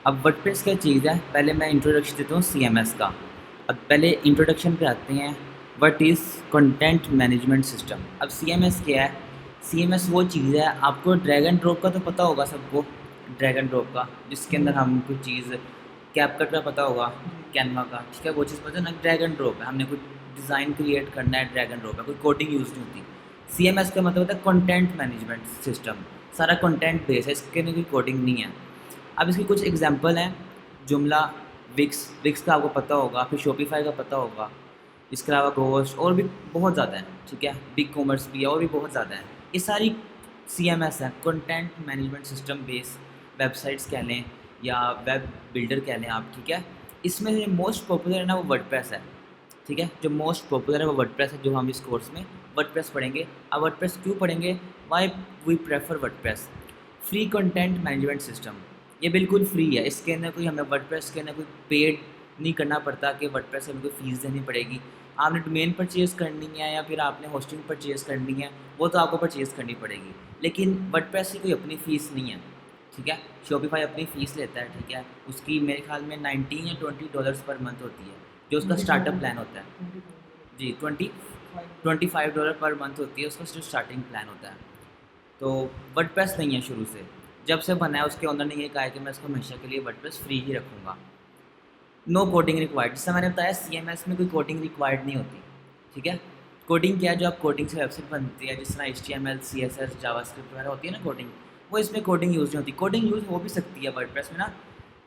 अब वर्डप्रेस क्या चीज़ है, पहले मैं इंट्रोडक्शन देता हूँ सीएमएस का। अब पहले इंट्रोडक्शन पे आते हैं, what is content management system. अब सीएमएस क्या है? सीएमएस वो चीज़ है, आपको ड्रैग एंड ड्रॉप का तो पता होगा सबको, ड्रैग एंड ड्रॉप का, जिसके अंदर हम कोई चीज़ कैपकट का पता होगा, कैनवा का, ठीक है, वो चीज़ पता है ना, ड्रैग एंड ड्रॉप है, हमने कोई डिज़ाइन क्रिएट करना है, ड्रैग एंड ड्रॉप है, कोई कोडिंग यूज़ नहीं होती। सीएमएस का मतलब होता है कंटेंट मैनेजमेंट सिस्टम, सारा कंटेंट बेस है, इसके अंदर कोई कोडिंग नहीं है। अब इसकी कुछ एग्जांपल हैं, जुमला, विक्स, विक्स का आपको पता होगा, फिर शॉपिफाई का पता होगा, इसके अलावा घोस्ट और भी बहुत ज़्यादा हैं, ठीक है, बिग कॉमर्स भी है और भी बहुत ज़्यादा हैं। ये सारी सीएमएस है, content management system base, websites कह लें या वेब बिल्डर कह लें आप, ठीक है। इसमें जो मोस्ट पॉपुलर है ना वो वर्डप्रेस है, ठीक है, जो मोस्ट पॉपुलर है वो वर्डप्रेस है, जो हम इस कोर्स में वर्डप्रेस पढ़ेंगे। अब वर्डप्रेस क्यों पढ़ेंगे? Why we prefer WordPress? Free content management system, ये बिल्कुल फ्री है, इसके अंदर कोई हमें वर्डप्रेस के अंदर कोई पेड नहीं करना पड़ता कि वर्डप्रेस से हमें कोई फ़ीस देनी पड़ेगी। आपने डोमेन परचेज़ करनी है या फिर आपने होस्टिंग परचेज़ करनी है, वो तो आपको परचेज़ करनी पड़ेगी, लेकिन वर्डप्रेस की कोई अपनी फ़ीस नहीं है, ठीक है। शॉपिफाई अपनी फ़ीस लेता है, ठीक है, उसकी मेरे ख्याल में 19 या $20 पर मंथ होती है, जो उसका स्टार्टअप प्लान होता है। जी, 25 $25 पर मंथ होती है उसका जो स्टार्टिंग प्लान होता है। तो वर्डप्रेस नहीं है शुरू से, जब से बना है उसके ओनर ने ये कहा है कि मैं इसको हमेशा के लिए वर्डप्रेस फ्री ही रखूँगा। नो कोडिंग रिक्वायर्ड, जैसा मैंने बताया सीएमएस में कोई कोडिंग रिक्वायर्ड नहीं होती, ठीक है। कोडिंग क्या है? जो आप कोडिंग से वेबसाइट बनती है, जिस तरह एचटीएमएल, सीएसएस, जावास्क्रिप्ट वगैरह होती है ना कोडिंग, वो इसमें कोडिंग यूज़ नहीं होती। कोडिंग यूज़ हो भी सकती है वर्डप्रेस में ना,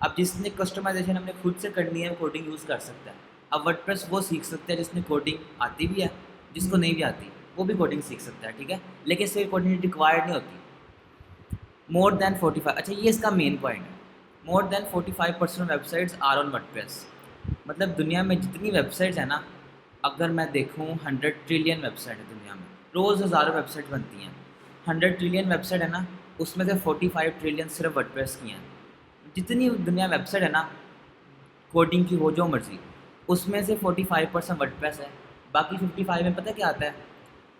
अब जिसने कस्टमाइजेशन अपने खुद से करनी है वो कोडिंग यूज़ कर सकता है। अब वर्डप्रेस वो सीख सकता है जिसने कोडिंग आती भी है, जिसको नहीं भी आती वो भी कोडिंग सीख सकता है, ठीक है, लेकिन सिर्फ कोडिंग रिक्वायर्ड नहीं होती। मोर देन 45, अच्छा ये इसका मेन पॉइंट है, more than 45% websites are on WordPress. मतलब दुनिया में जितनी वेबसाइट्स हैं ना, अगर मैं देखूँ 100 ट्रिलियन वेबसाइट है दुनिया में, रोज़ हज़ारों वेबसाइट बनती हैं। 100 ट्रिलियन वेबसाइट है ना, उसमें से 45 ट्रिलियन सिर्फ वर्डप्रेस की हैं। जितनी दुनिया वेबसाइट है ना, कोडिंग की हो जो मर्ज़ी, उसमें से 45% वर्डप्रेस है, बाकी 55 में पता है क्या आता है?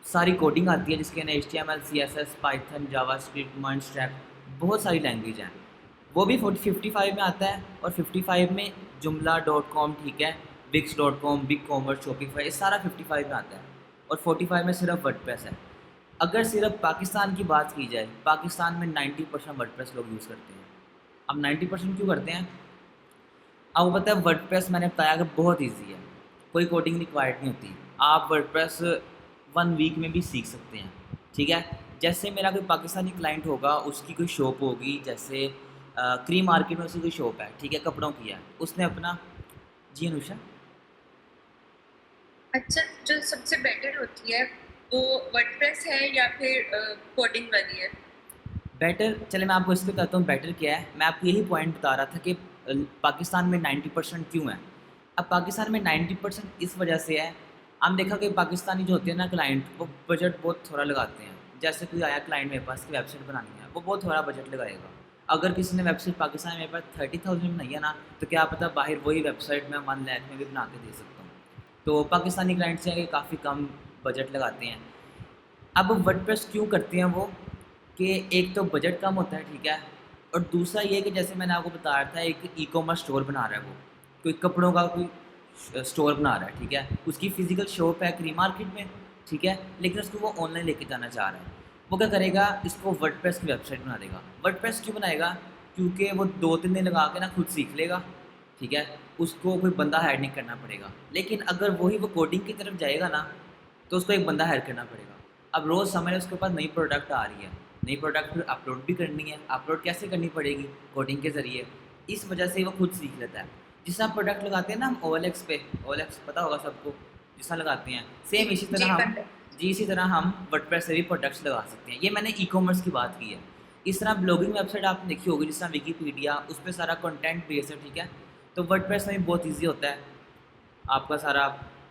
सारी कोडिंग आती है जिसके अंदर एचटीएमएल, सीएसएस, पाइथन, जावास्क्रिप्ट, मर्ज, बहुत सारी लैंग्वेज हैं। वो भी 55 में आता है, और 55 में जुमला डॉट कॉम, ठीक है, Wix dot com, BigCommerce, Shopify, ये सारा 55 में आता है, और 45 में सिर्फ वर्डप्रेस है। अगर सिर्फ पाकिस्तान की बात की जाए, पाकिस्तान में 90% वर्डप्रेस लोग यूज़ करते हैं। अब 90% क्यों करते हैं? आपको पता है वर्डप्रेस, मैंने बताया कि बहुत ईजी है, कोई कोडिंग रिक्वायर्ड नहीं होती। आप वर्डप्रेस 1 वीक में भी सीख सकते हैं, ठीक है। जैसे मेरा कोई पाकिस्तानी क्लाइंट होगा, उसकी कोई शॉप होगी, जैसे क्री मार्केट में उसकी कोई शॉप है, ठीक है, कपड़ों की है, उसने अपना, जी अनुषा, अच्छा, जो सबसे बेटर होती है वो वर्डप्रेस है या फिर कोडिंग वाली है? बेटर, चले मैं आपको इस पे कहता हूँ बेटर क्या है। मैं आपको यही पॉइंट बता रहा था कि पाकिस्तान में 90% क्यों है। अब पाकिस्तान में 90% इस वजह से है, हम देखा कि पाकिस्तानी जो होते हैं ना क्लाइंट, वो बजट बहुत थोड़ा लगाते हैं। जैसे कोई आया क्लाइंट मेरे पास की वेबसाइट बनानी है, वो बहुत थोड़ा बजट लगाएगा। अगर किसी ने वेबसाइट पाकिस्तान में मेरे पास 30,000 में बनाई है ना, तो क्या पता बाहर वही वेबसाइट मैं 1 लाख में भी बना के दे सकता हूँ। तो पाकिस्तानी क्लाइंट्स हैं कि काफ़ी कम बजट लगाते हैं। अब वर्डप्रेस क्यों करते हैं वो, कि एक तो बजट कम होता है, ठीक है, और दूसरा ये कि जैसे मैंने आपको बताया था, एक ई कॉमर्स स्टोर बना रहा है वो, कोई कपड़ों का कोई स्टोर बना रहा है, ठीक है, उसकी फ़िज़िकल शॉप है क्री मार्केट में, ठीक है, लेकिन उसको वो ऑनलाइन लेके जाना चाह रहा है। वो क्या करेगा, इसको वर्डप्रेस की वेबसाइट बना देगा। वर्डप्रेस क्यों बनाएगा? क्योंकि वो 2-3 दिन लगा के ना खुद सीख लेगा, ठीक है, उसको कोई बंदा हायर नहीं करना पड़ेगा। लेकिन अगर वही वो कोडिंग की तरफ जाएगा ना, तो उसको एक बंदा हायर करना पड़ेगा। अब रोज़ समय उसके पास नई प्रोडक्ट आ रही है, नई प्रोडक्ट फिर अपलोड भी करनी है, अपलोड कैसे करनी पड़ेगी? कोडिंग के ज़रिए। इस वजह से वो खुद सीख लेता है। जिस तरह प्रोडक्ट लगाते हैं ना हम ओएलएक्स पे, ओएलएक्स पता होगा सबको, जिस तरह लगाते हैं, जी सेम इसी तरह जी, हम, पता है। जी इसी तरह हम वर्डप्रेस से भी प्रोडक्ट्स लगा सकते हैं। ये मैंने ई कॉमर्स की बात की है। इस तरह ब्लॉगिंग वेबसाइट आपने देखी होगी, जिस तरह विकिपीडिया, उस पे सारा कंटेंट बेस है, ठीक है। तो वर्डप्रेस में भी बहुत ईज़ी होता है आपका सारा,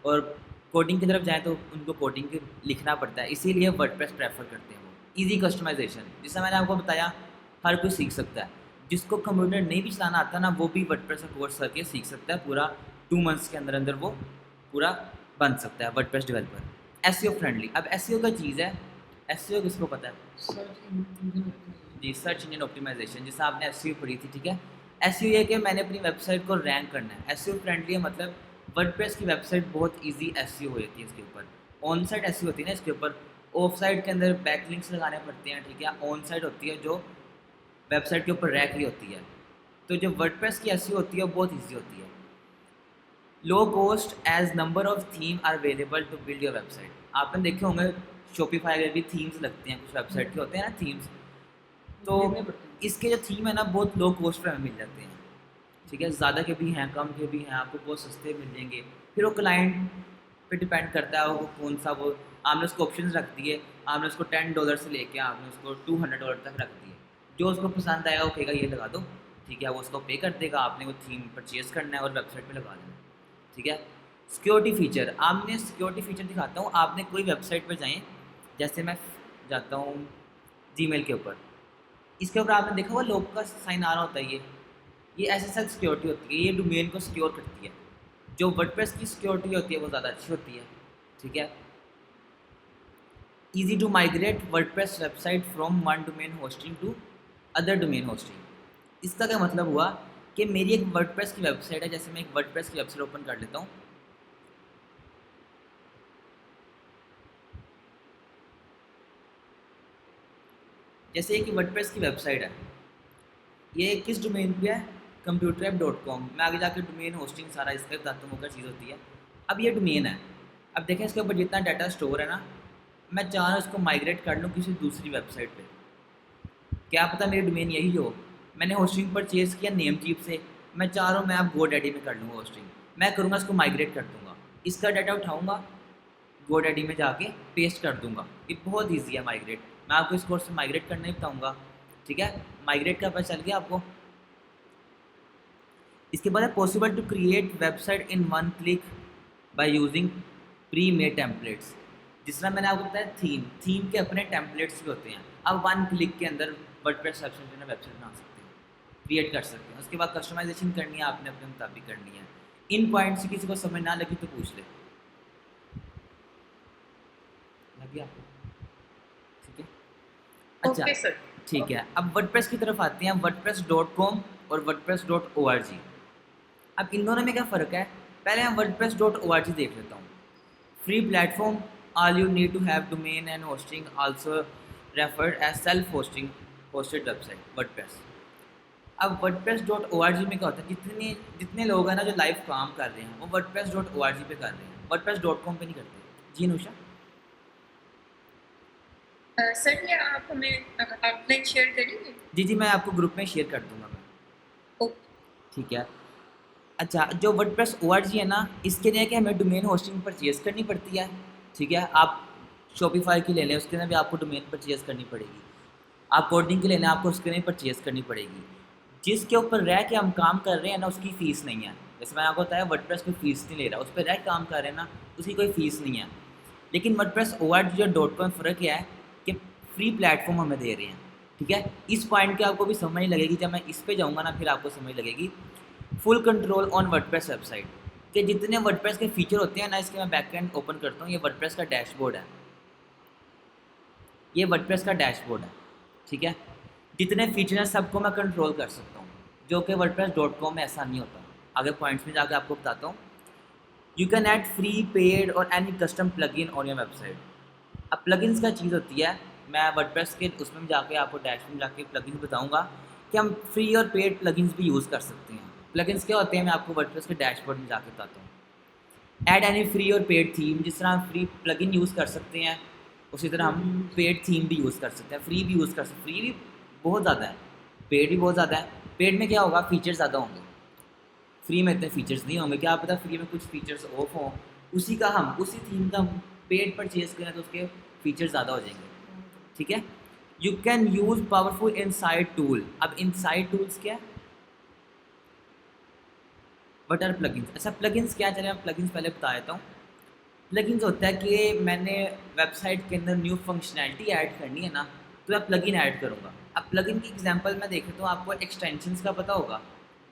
और कोडिंग की तरफ जाएँ तो उनको कोडिंग के लिखना पड़ता है, इसीलिए वर्डप्रेस प्रेफ़र करते हैं वो। ईज़ी कस्टमाइज़ेशन, जैसा मैंने आपको बताया, हर कोई सीख सकता है। जिसको कंप्यूटर नहीं भी चलाना आता ना, वो भी वर्डप्रेस का कोर्स करके सीख सकता है, पूरा 2 मंथ्स के अंदर-अंदर वो पूरा बन सकता है वर्डप्रेस डेवलपर। एसईओ फ्रेंडली, अब एसईओ क्या चीज़ है? एसईओ किसको पता है? जी, सर्च इंजन ऑप्टिमाइज़ेशन, जैसे आपने एसईओ पढ़ी थी, ठीक है? एसईओ ये है कि मैंने अपनी वेबसाइट को रैंक करना है। एसईओ फ्रेंडली है, मतलब वर्डप्रेस की वेबसाइट बहुत इजी एसईओ हो जाती है इसके ऊपर। ऑन साइट एसईओ होती है ना इसके ऊपर, ऑफ साइट के अंदर बैकलिंक्स लगाने पड़ते हैं, ठीक है। ऑन साइट होती है जो वेबसाइट के ऊपर रैंक ही होती है। तो जो वर्डप्रेस की एसईओ होती है वो बहुत ईजी होती है। Low cost as number of theme are available to build your website. आपने देखे होंगे शॉपिफाई में भी थीम्स लगते हैं, कुछ वेबसाइट के होते हैं ना थीम्स। तो इसके जो थीम है ना बहुत लो कॉस्ट पर हमें मिल जाते हैं, ठीक है। ज़्यादा के भी हैं, कम के भी हैं, आपको बहुत सस्ते मिल जाएंगे। फिर वो क्लाइंट पे डिपेंड करता है वो कौन सा, वो आपने उसको ऑप्शन रख दिए, आपने उसको $10 से लेके आपने उसको $200 तक रख दिए। जो उसको पसंद आएगा वो कहेगा ये लगा दो, ठीक है, वो उसको पे कर देगा। आपने वो थीम परचेज़ करना है और वेबसाइट पे लगा देना है, ठीक है। सिक्योरिटी फ़ीचर, आपने सिक्योरिटी फ़ीचर दिखाता हूँ। आपने कोई वेबसाइट पर जाएँ, जैसे मैं जाता हूँ जीमेल के ऊपर, इसके ऊपर आपने देखा हुआ लोग का साइन आ रहा होता है, ये एसएसएल सिक्योरिटी होती है, ये डोमेन को सिक्योर करती है। जो वर्डप्रेस की सिक्योरिटी होती है वो ज़्यादा अच्छी होती है, ठीक है। Easy to migrate WordPress website from one domain hosting to other domain hosting. इसका क्या मतलब हुआ कि मेरी एक वर्डप्रेस की वेबसाइट है, जैसे मैं एक वर्डप्रेस की वेबसाइट ओपन कर लेता हूँ। जैसे एक वर्डप्रेस की वेबसाइट है, ये किस डोमेन पे है, computerweb.com। मैं आगे जाकर डोमेन होस्टिंग सारा इसका बताता हूँ क्या चीज़ होती है। अब ये डोमेन है, अब देखें इसके ऊपर जितना डाटा स्टोर है ना, मैं चाह रहा हूँ इसको माइग्रेट कर लूँ किसी दूसरी वेबसाइट पे। क्या पता मेरी डोमेन यही हो, मैंने होस्टिंग परचेज़ किया नेमचीप से, मैं चाह रहा हूँ मैं अब GoDaddy में कर लूँगा होस्टिंग। मैं करूँगा इसको माइग्रेट कर दूँगा, इसका डाटा उठाऊँगा GoDaddy में जाके पेस्ट कर दूँगा। ये बहुत ईजी है माइग्रेट, मैं आपको इस कोर्स में माइग्रेट करना ही बताऊँगा, ठीक है। माइग्रेट का पता चल गया आपको। इसके बाद है possible to create website in one click by using pre made templates. जिस तरह मैंने आपको बताया थीम के अपने टेम्पलेट्स भी होते हैं। अब वन क्लिक के अंदर वर्डप्रेस वेबसाइट बना सकते हैं, क्रिएट कर सकते हैं। उसके बाद कस्टमाइजेशन करनी है आपने अपने मुताबिक करनी है। इन पॉइंट से किसी को समझ ना लगी तो पूछ ले, लगी आपको, ठीक है। अच्छा ओके सर। ठीक है, अब वर्डप्रेस की तरफ आते हैं। wordpress.com और wordpress.org। अब इन दोनों में क्या फ़र्क है, पहले मैं wordpress.org देख लेता हूँ। Free platform, all you need to have domain and hosting, also referred as self hosting hosted website WordPress. अब wordpress.org में क्या होता है, जितने जितने लोग हैं ना जो लाइव काम कर रहे हैं वो wordpress.org पे कर रहे हैं, wordpress.com पे नहीं करते। जी अनुषा। सर ये आप हमें आउटलाइन शेयर करेंगे? जी जी, मैं आपको ग्रुप में शेयर कर दूंगा मैं, ओके। ठीक है। अच्छा, जो WordPress.org है ना, इसके लिए कि हमें डोमेन होस्टिंग परचेज़ करनी पड़ती है, ठीक है। आप शॉपिफाई की ले लें, उसके लिए भी आपको डोमेन परचेज़ करनी पड़ेगी। आप कोडिंग की ले लें, आपको उसके लिए परचेज़ करनी पड़ेगी। जिसके ऊपर रह के हम काम कर रहे हैं ना उसकी फ़ीस नहीं है। जैसे मैंने आपको बताया वर्डप्रेस कोई फ़ीस नहीं ले रहा, उस पर रह काम कर रहे हैं ना, उसकी कोई फ़ीस नहीं है। लेकिन WordPress.org और .com फ़र्क क्या है कि फ्री प्लेटफॉर्म हमें दे रहे हैं, ठीक है। इस पॉइंट की आपको भी समझ लगेगी, जब मैं इस पे जाऊँगा ना फिर आपको समझ लगेगी। Full control on WordPress website के जितने वर्डप्रेस के फीचर होते हैं ना, इसके मैं बैकएंड ओपन करता हूँ। ये वर्डप्रेस का डैशबोर्ड है, ये वर्डप्रेस का डैशबोर्ड है, ठीक है। जितने फीचर हैं सबको मैं कंट्रोल कर सकता हूँ, जो कि wordpress.com में ऐसा नहीं होता। आगे पॉइंट्स में जाकर आपको बताता हूँ। You can add free, paid और any custom plugin on your website. अब प्लगइन्स का चीज़ होती है, मैं वर्डप्रेस के उसमें भी जाके आपको डैशबोर्ड में जाके प्लगइन बताऊँगा कि हम फ्री और पेड प्लगइन्स भी यूज़ कर सकते हैं। प्लगइन्स क्या होते हैं मैं आपको वर्डप्रेस के डैशबोर्ड में जाके बताता हूँ। ऐड एनी फ्री और पेड थीम, जिस तरह हम फ्री प्लगइन यूज़ कर सकते हैं उसी तरह हम पेड थीम भी यूज़ कर सकते हैं, फ्री भी यूज़ कर सकते हैं। फ्री भी बहुत ज़्यादा है, पेड भी बहुत ज़्यादा है। पेड में क्या होगा, फीचर ज़्यादा होंगे, फ्री में इतने फीचर्स नहीं होंगे। क्या पता फ्री में कुछ फीचर्स ऑफ हों, उसी थीम का हम पेड परचेज़ करें तो उसके फीचर ज़्यादा हो जाएंगे, ठीक है। You can use powerful inside tool. अब इनसाइड टूल्स क्या है, व्हाट आर प्लगइन्स। अच्छा प्लगइन्स क्या है, चलिए मैं प्लगइन्स पहले बता देता हूँ। प्लगइन्स होता है कि मैंने वेबसाइट के अंदर न्यू फंक्शनैलिटी ऐड करनी है ना, तो मैं प्लगइन ऐड करूँगा। अब प्लगइन की एग्जांपल मैं देखें तो आपको एक्सटेंशंस का पता होगा,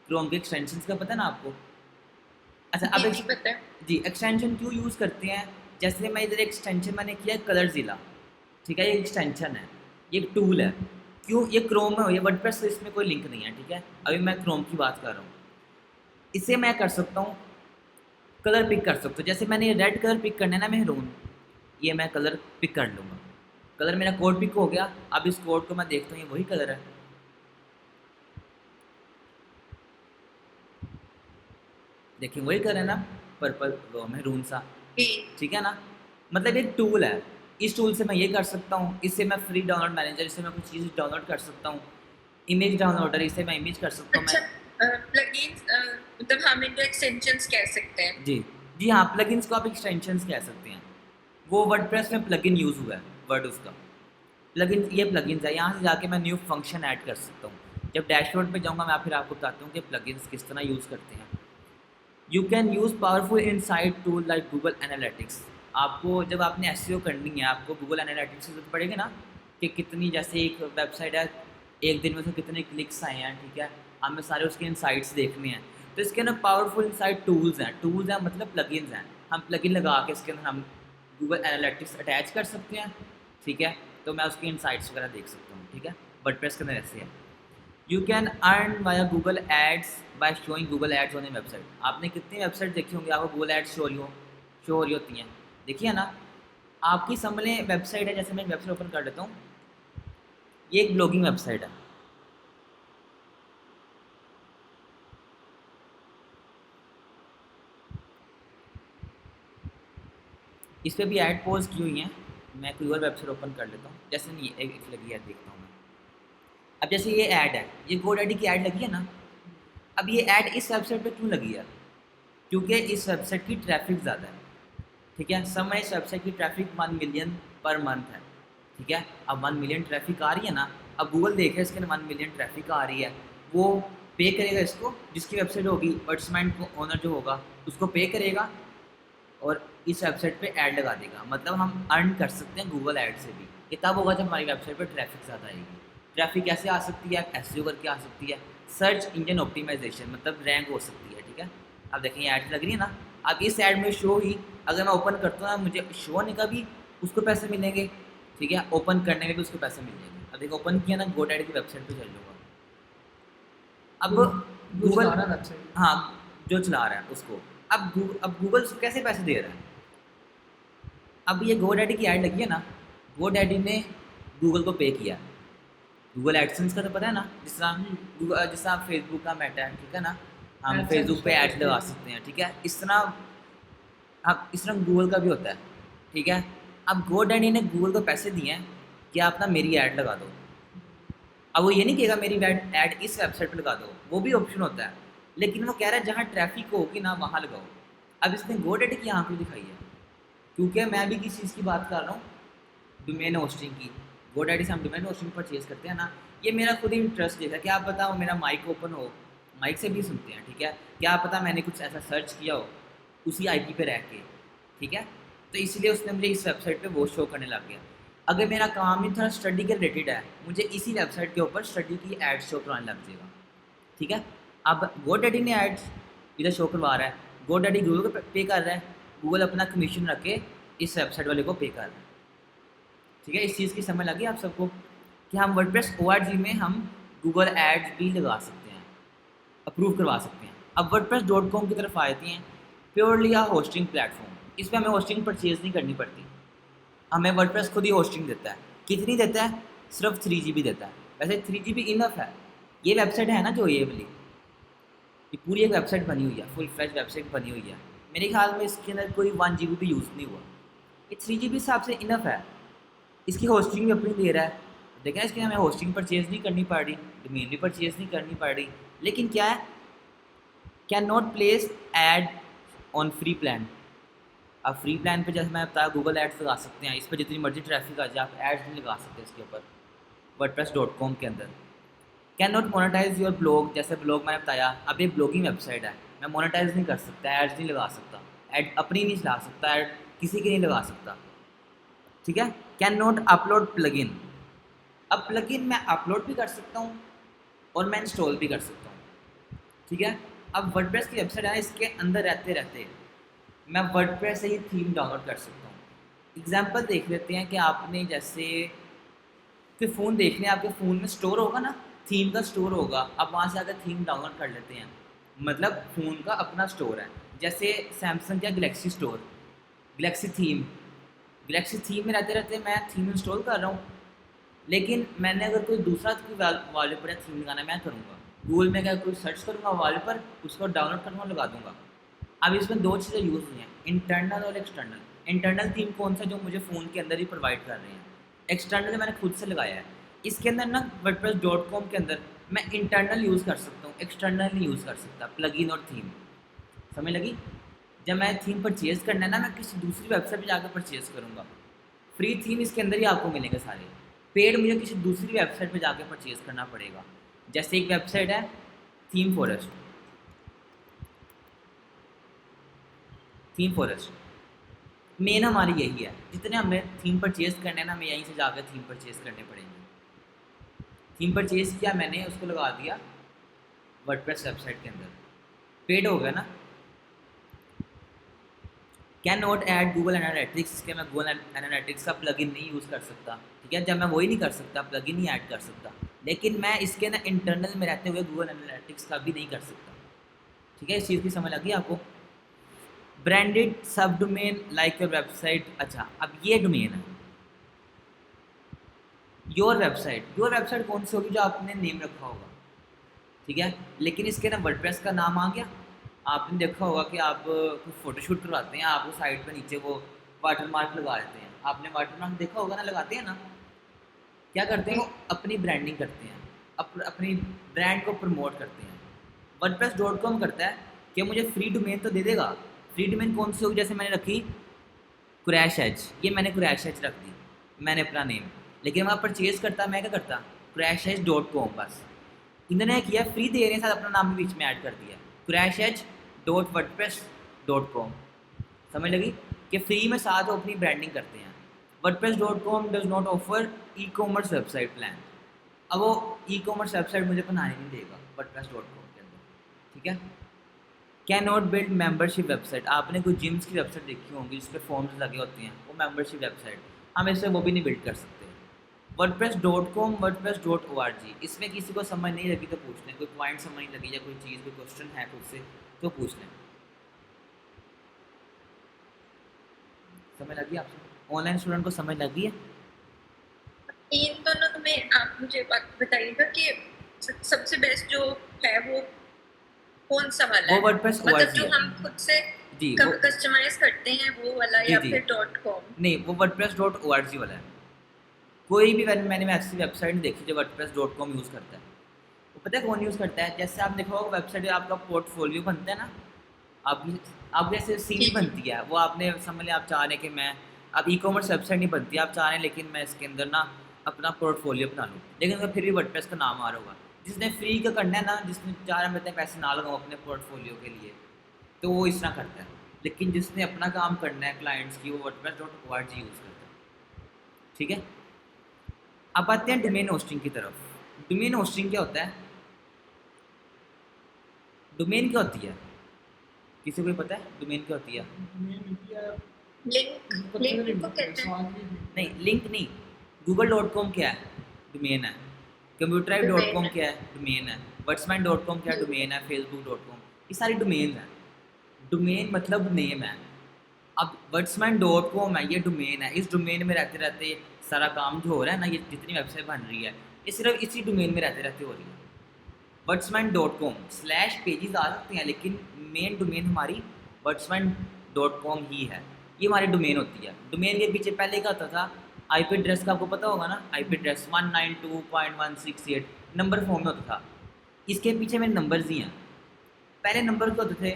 क्रोम के एक्सटेंशंस का पता है ना आपको। अच्छा अब जी पता है। जी, एक्सटेंशन क्यों यूज़ करते हैं, जैसे मैं इधर एक्सटेंशन मैंने किया कलर ज़िला, ठीक है, ये एक्सटेंशन है, ये एक टूल है, क्यों ये क्रोम में हो, ये वर्डप्रेस से इसमें कोई लिंक नहीं है, ठीक है। अभी मैं क्रोम की बात कर रहा हूँ। इसे मैं कर सकता हूँ, कलर पिक कर सकता हूँ। जैसे मैंने ये रेड कलर पिक करना है ना, मेहरून, ये मैं कलर पिक कर लूँगा। कलर मेरा कोड पिक हो गया। अब इस कोड को मैं देखता हूँ, ये वही कलर है, देखिए वही कलर है ना, पर्पल वो मेहरून सा, जी। ठीक है ना। मतलब एक टूल है, इस टूल से मैं ये कर सकता हूँ। इससे मैं फ्री डाउनलोड मैनेजर, इससे मैं कुछ चीज़ डाउनलोड कर सकता हूँ। इमेज डाउनलोडर, इससे मैं इमेज कर सकता हूँ मैं। अच्छा, प्लगइन्स मतलब हम इनको एक्सटेंशंस कह सकते हैं। जी, जी हाँ, प्लगइन्स को आप एक्सटेंशंस कह सकते हैं। वो वर्डप्रेस में प्लगइन यूज़ हुआ है, वर्ड उसका प्लगइन, ये प्लगइन्स है। यहाँ से जाके मैं न्यू फंक्शन ऐड कर सकता हूँ। जब डैशबोर्ड पे जाऊँगा मैं फिर आपको बताता हूँ कि प्लगइन्स किस तरह यूज़ करते हैं। You can use powerful insight tool like Google analytics. आपको जब आपने एसईओ करनी है, आपको गूगल एनालिटिक्स की जरूरत पड़ेगी ना, कि कितनी, जैसे एक वेबसाइट है, एक दिन में से कितने क्लिक्स आए हैं, ठीक है, हमें सारे उसके इनसाइट्स देखने हैं। तो इसके अंदर पावरफुल इनसाइट टूल्स हैं। टूल्स हैं मतलब प्लगइन्स हैं। हम प्लगइन लगा के इसके अंदर हम गूगल एनालिटिक्स अटैच कर सकते हैं, ठीक है। तो मैं उसके इनसाइट्स वगैरह देख सकता हूँ, ठीक है। वर्डप्रेस के अंदर ऐसे है। You can earn via Google ads by showing Google ads on a website. आपने कितनी वेबसाइट देखी होंगी, आपको गूगल एड्स शो हो रही होती हैं, देखिए ना। आपकी सामने वेबसाइट है, जैसे मैं वेबसाइट ओपन कर लेता हूँ, ये एक ब्लॉगिंग वेबसाइट है। इस पर भी ऐड पोज की हुई हैं। मैं कोई और वेबसाइट ओपन कर लेता हूँ, जैसे नहीं एक लगी है, देखता हूँ मैं। अब जैसे ये ऐड है, ये GoDaddy की ऐड लगी है ना। अब ये ऐड इस वेबसाइट पे क्यों लगी है? क्योंकि इस वेबसाइट की ट्रैफिक ज़्यादा है, ठीक है। समय इस वेबसाइट की ट्रैफिक 1 मिलियन पर मंथ है, ठीक है। अब 1 मिलियन ट्रैफिक आ रही है ना, अब गूगल देखे इसके अंदर 1 मिलियन ट्रैफिक आ रही है, वो पे करेगा इसको, जिसकी वेबसाइट होगी, एडवर्टाइजमेंट को ओनर जो होगा उसको पे करेगा और इस वेबसाइट पे ऐड लगा देगा। मतलब हम अर्न कर सकते हैं गूगल ऐड से भी। ये तब होगा जब हमारी वेबसाइट पर ट्रैफिक ज़्यादा आएगी। ट्रैफिक कैसे आ सकती है? एसईओ करके आ सकती है, सर्च इंजन ऑप्टिमाइजेशन, मतलब रैंक हो सकती है, ठीक है। अब देखें ऐड लग रही है ना, अब इस ऐड में शो ही, अगर मैं ओपन करता हूँ ना, मुझे शो होने का भी उसको पैसे मिलेंगे, ठीक है, ओपन करने में भी उसको पैसे मिल जाएंगे। अब देखो ओपन किया ना, GoDaddy की वेबसाइट पे चल लूँगा। अब जो जो गूगल, चला रहा है वेबसाइट। हाँ, जो चला रहा है उसको, अब गूगल उसको कैसे पैसे दे रहा है? अब ये GoDaddy की ऐड लगी है ना, GoDaddy ने गूगल को पे किया। गूगल एडसेंस का तो पता है ना, जिस तरह गूगल, जिस तरह फेसबुक का मेटा है, ठीक है ना, हम AdSense फेसबुक पे उसका ऐड लगा पे सकते हैं, ठीक है। इस तरह अब इस तरह गूगल का भी होता है, ठीक है। अब GoDaddy ने गूगल को पैसे दिए हैं कि आप ना मेरी ऐड लगा दो। अब वो ये नहीं कहेगा मेरी ऐड इस वेबसाइट पर लगा दो, वो भी ऑप्शन होता है, लेकिन वो कह रहा है जहाँ ट्रैफिक होगी ना वहाँ लगाओ। अब इसने GoDaddy की यहाँ क्यों दिखाई है? क्योंकि मैं भी किस चीज़ की बात कर रहा हूँ, डोमेन होस्टिंग की। GoDaddy से हम डोमेन होस्टिंग परचेज करते हैं ना, ये मेरा खुद ही इंटरेस्ट देखा, क्या पता वो मेरा माइक ओपन हो, माइक से भी सुनते हैं, ठीक है। क्या पता मैंने कुछ ऐसा सर्च किया हो उसी आईपी पे रह के, ठीक है। तो इसलिए उसने मुझे इस वेबसाइट पे वो शो करने लग गया। अगर मेरा काम ही थोड़ा स्टडी के रिलेटेड है, मुझे इसी वेबसाइट के ऊपर स्टडी की एड शो करवाने लग जाएगा, ठीक है। अब GoDaddy ने एड्स इधर शो करवा रहा है, GoDaddy गूगल को पे कर रहा है, गूगल अपना कमीशन रख के इस वेबसाइट वाले को पे कर रहा है, ठीक है। इस चीज़ की समझ लगी आप सबको कि हम वर्डप्रेस ORG में हम गूगल एड्स भी लगा सकते हैं, अप्रूव करवा सकते हैं। अब WordPress.com की तरफ आते हैं, प्योरली आ होस्टिंग प्लेटफॉर्म। इस पर हमें होस्टिंग परचेज नहीं करनी पड़ती, हमें वर्डप्रेस खुद ही होस्टिंग देता है। कितनी देता है? सिर्फ 3 GB देता है। वैसे 3 GB इनफ है। ये वेबसाइट है ना जो ये वाली, ये पूरी एक वेबसाइट बनी हुई है, फुल फ्लैश वेबसाइट बनी हुई है। मेरे ख्याल में इसके अंदर कोई 1 GB भी यूज़ नहीं हुआ। ये 3 GB हिसाब से इनफ है। इसकी होस्टिंग भी अपनी दे रहा है, देखें इसके हमें होस्टिंग परचेज नहीं करनी पड़ रही, डोमेन भी परचेज नहीं करनी पड़ रही। लेकिन क्या है, can not place ad on free plan. अब फ्री प्लान पे जैसे मैं बताया गूगल एड्स लगा सकते हैं, इस पर जितनी मर्जी ट्रैफिक आ जाए आप एड्स नहीं लगा सकते इसके ऊपर WordPress.com के अंदर। Can not monetise your blog, जैसे ब्लॉग मैंने बताया, अब ये ब्लॉगिंग वेबसाइट है, मैं मोनेटाइज नहीं कर सकता, एड्स नहीं लगा सकता, एड अपनी नहीं चला सकता, एड किसी की नहीं लगा सकता, ठीक है। Can not upload plugin. अब प्लगइन मैं अपलोड भी कर सकता हूँ और मैं इंस्टॉल भी कर सकता हूँ, ठीक है। अब वर्डप्रेस की वेबसाइट है, इसके अंदर रहते रहते मैं वर्डप्रेस से ही थीम डाउनलोड कर सकता हूँ। एग्जाम्पल देख लेते हैं कि आपने जैसे फिर फ़ोन देख लें, आपके फ़ोन में स्टोर होगा ना, थीम का स्टोर होगा, आप वहाँ से आकर थीम डाउनलोड कर लेते हैं। मतलब फ़ोन का अपना स्टोर है। जैसे सैमसंग का Galaxy store, Galaxy theme, Galaxy theme में रहते-रहते मैं थीम इंस्टॉल कर रहा हूँ। लेकिन मैंने अगर कोई दूसरा कोई वॉलपेपर या थीम लगाना है, मैं करूँगा। गूगल में क्या कोई सर्च करूँगा वॉलपेपर, उसको डाउनलोड करूँगा, लगा दूँगा। अब इसमें 2 चीज़ें यूज़ हुई हैं, इंटरनल और एक्सटर्नल। इंटरनल थीम कौन सा, जो मुझे फ़ोन के अंदर ही प्रोवाइड कर रहे हैं। एक्सटर्नल मैंने खुद से लगाया है। इसके अंदर ना वर्डप्रेस.com के अंदर मैं इंटरनल यूज़ कर सकता हूँ, एक्सटर्नल नहीं यूज़ कर सकता, प्लगइन और थीम। समझ लगी? जब मैं थीम परचेज़ करना है ना, मैं किसी दूसरी वेबसाइट पे जाकर परचेज़ करूँगा। फ्री थीम इसके अंदर ही आपको मिलेंगे सारे। पेड मुझे किसी दूसरी वेबसाइट पे जाके परचेज़ करना पड़ेगा। जैसे एक वेबसाइट है theme forest, theme forest main हमारी यही है। जितने हमें थीम परचेज़ करने हैं ना, हमें यहीं से जाकर थीम परचेज़ करने पड़ेंगे। थीम परचेज़ किया मैंने, उसको लगा दिया वर्डप्रेस वेबसाइट के अंदर, पेड हो गया ना। Can not add Google analytics, इसके मैं गूगल एनालिटिक्स का प्लगइन नहीं यूज़ कर सकता, ठीक है। जब मैं वही नहीं कर सकता, प्लगइन नहीं ऐड कर सकता, लेकिन मैं इसके ना इंटरनल में रहते हुए गूगल एनालिटिक्स का भी नहीं कर सकता, ठीक है। इस चीज़ की समझ लगी आपको? ब्रांडेड सब डोमेन लाइक योर वेबसाइट। अच्छा, अब ये डोमेन है योर वेबसाइट कौन सी होगी, जो आपने नेम रखा होगा, ठीक है। लेकिन इसके ना वर्डप्रेस का नाम आ गया। आपने देखा होगा कि आप कोई फ़ोटोशूट करवाते हैं, आप वो साइड पे नीचे वो वाटर मार्क लगा देते हैं। आपने वाटर मार्क देखा होगा ना, लगाते हैं ना। क्या करते हैं वो, अपनी ब्रांडिंग करते हैं, अपनी ब्रांड को प्रमोट करते हैं। वर्डप्रेस.com करता है कि मुझे फ्री डोमेन तो दे देगा। फ्री डोमेन कौन सी होगी, जैसे मैंने रखी क्रैश एज, ये मैंने क्रैश एज रख दी, मैंने अपना नेम। लेकिन वहाँ परचेज़ करता, मैं क्या करता, crashes.com बस। इन्होंने किया फ्री दे रहे हैं, साथ अपना नाम भी बीच में ऐड कर दिया, crashes.wordpress.com। समझ लगी कि फ्री में साथ वो अपनी ब्रांडिंग करते हैं। wordpress.com does not offer e commerce website plan. अब वो ई कॉमर्स वेबसाइट मुझे बनाने नहीं देगा wordpress.com के अंदर, ठीक है। Can not build membership website, आपने कोई जिम्स की वेबसाइट देखी होंगी जिस पे फॉर्म्स लगे होते हैं, वो मेंबरशिप वेबसाइट, हम इससे वो भी नहीं बिल्ड कर सकते। वर्डप्रेस.com, वर्डप्रेस.org, इसमें किसी को समझ नहीं लगी तो पूछ लें, कोई पॉइंट समझ नहीं लगी या कोई चीज़, कोई क्वेश्चन है खुद से तो पूछ लें। समझ लगी आपसे? ऑनलाइन स्टूडेंट को समझ लगी है? इन दोनों में आप मुझे बात बताइएगा कि सबसे बेस्ट जो है वो कौन सा वाला वो है, वर्डप्रेस मतलब org जो है हम खुद से जी। वो कस्टमाइज करते हैं वो वाला, जी या जी, फिर .com? नहीं वो वर्डप्रेस.org वाला है। कोई भी मैंने ऐसी वेबसाइट नहीं देखी जो वर्डप्रेस.com यूज़ करता है। वो पता है कौन यूज़ करता है? जैसे आप देखो वेबसाइट, आपका पोर्टफोलियो बनता है ना, आपकी आपकी जैसे सीवी जी जी। बनती है, वो आपने समझ लिया, आप चाह रहे हैं कि मैं, अब ई कॉमर्स वेबसाइट नहीं बनती, आप चाह रहे हैं लेकिन मैं इसके अंदर ना अपना पोर्टफोलियो बना लूँ, लेकिन उसका फिर भी वर्डप्रेस का नाम आ रहा होगा। जिसने फ्री का करना है ना, जिसने चाह रहा है मैं इतने पैसे ना लगाऊँ अपने पोर्टफोलियो के लिए, तो वो इस तरह करता है। लेकिन जिसने अपना काम करना है क्लाइंट्स की, वो वर्डप्रेस.org यूज़ करता है, ठीक है। अब आते हैं डोमेन होस्टिंग की तरफ। डोमेन होस्टिंग क्या होता है? डोमेन क्या होती है, किसी को पता है डोमेन क्या होती है? लिंक, लिंक को कहते हैं। नहीं, लिंक नहीं। गूगल.com क्या है? डोमेन है। डोमेन कंप्यूटराइव.com है। क्या है? डोमेन है। वर्ड्समैन.com क्या है? डोमेन है। फेसबुक.com, ये सारी डोमेन हैं। डोमेन मतलब नेम है। अब वर्ड्समैन.com है, ये डोमेन है। इस डोमेन में रहते रहते सारा काम जो हो रहा है ना, ये जितनी वेबसाइट बन रही है, ये सिर्फ इसी डोमेन में रहते रहते हो रही है। वर्ड्समैन.com स्लैश पेजेस आ सकते हैं, लेकिन मेन डोमेन हमारी वर्ड्समैन.com ही है। ये हमारी डोमेन होती है। डोमेन के पीछे पहले क्या होता था, आईपी एड्रेस का आपको पता होगा ना, आईपी एड्रेस 192.168 नंबर फॉर्म में होता था। इसके पीछे मेरे नंबर्स ही हैं। पहले नंबर क्या होते थे,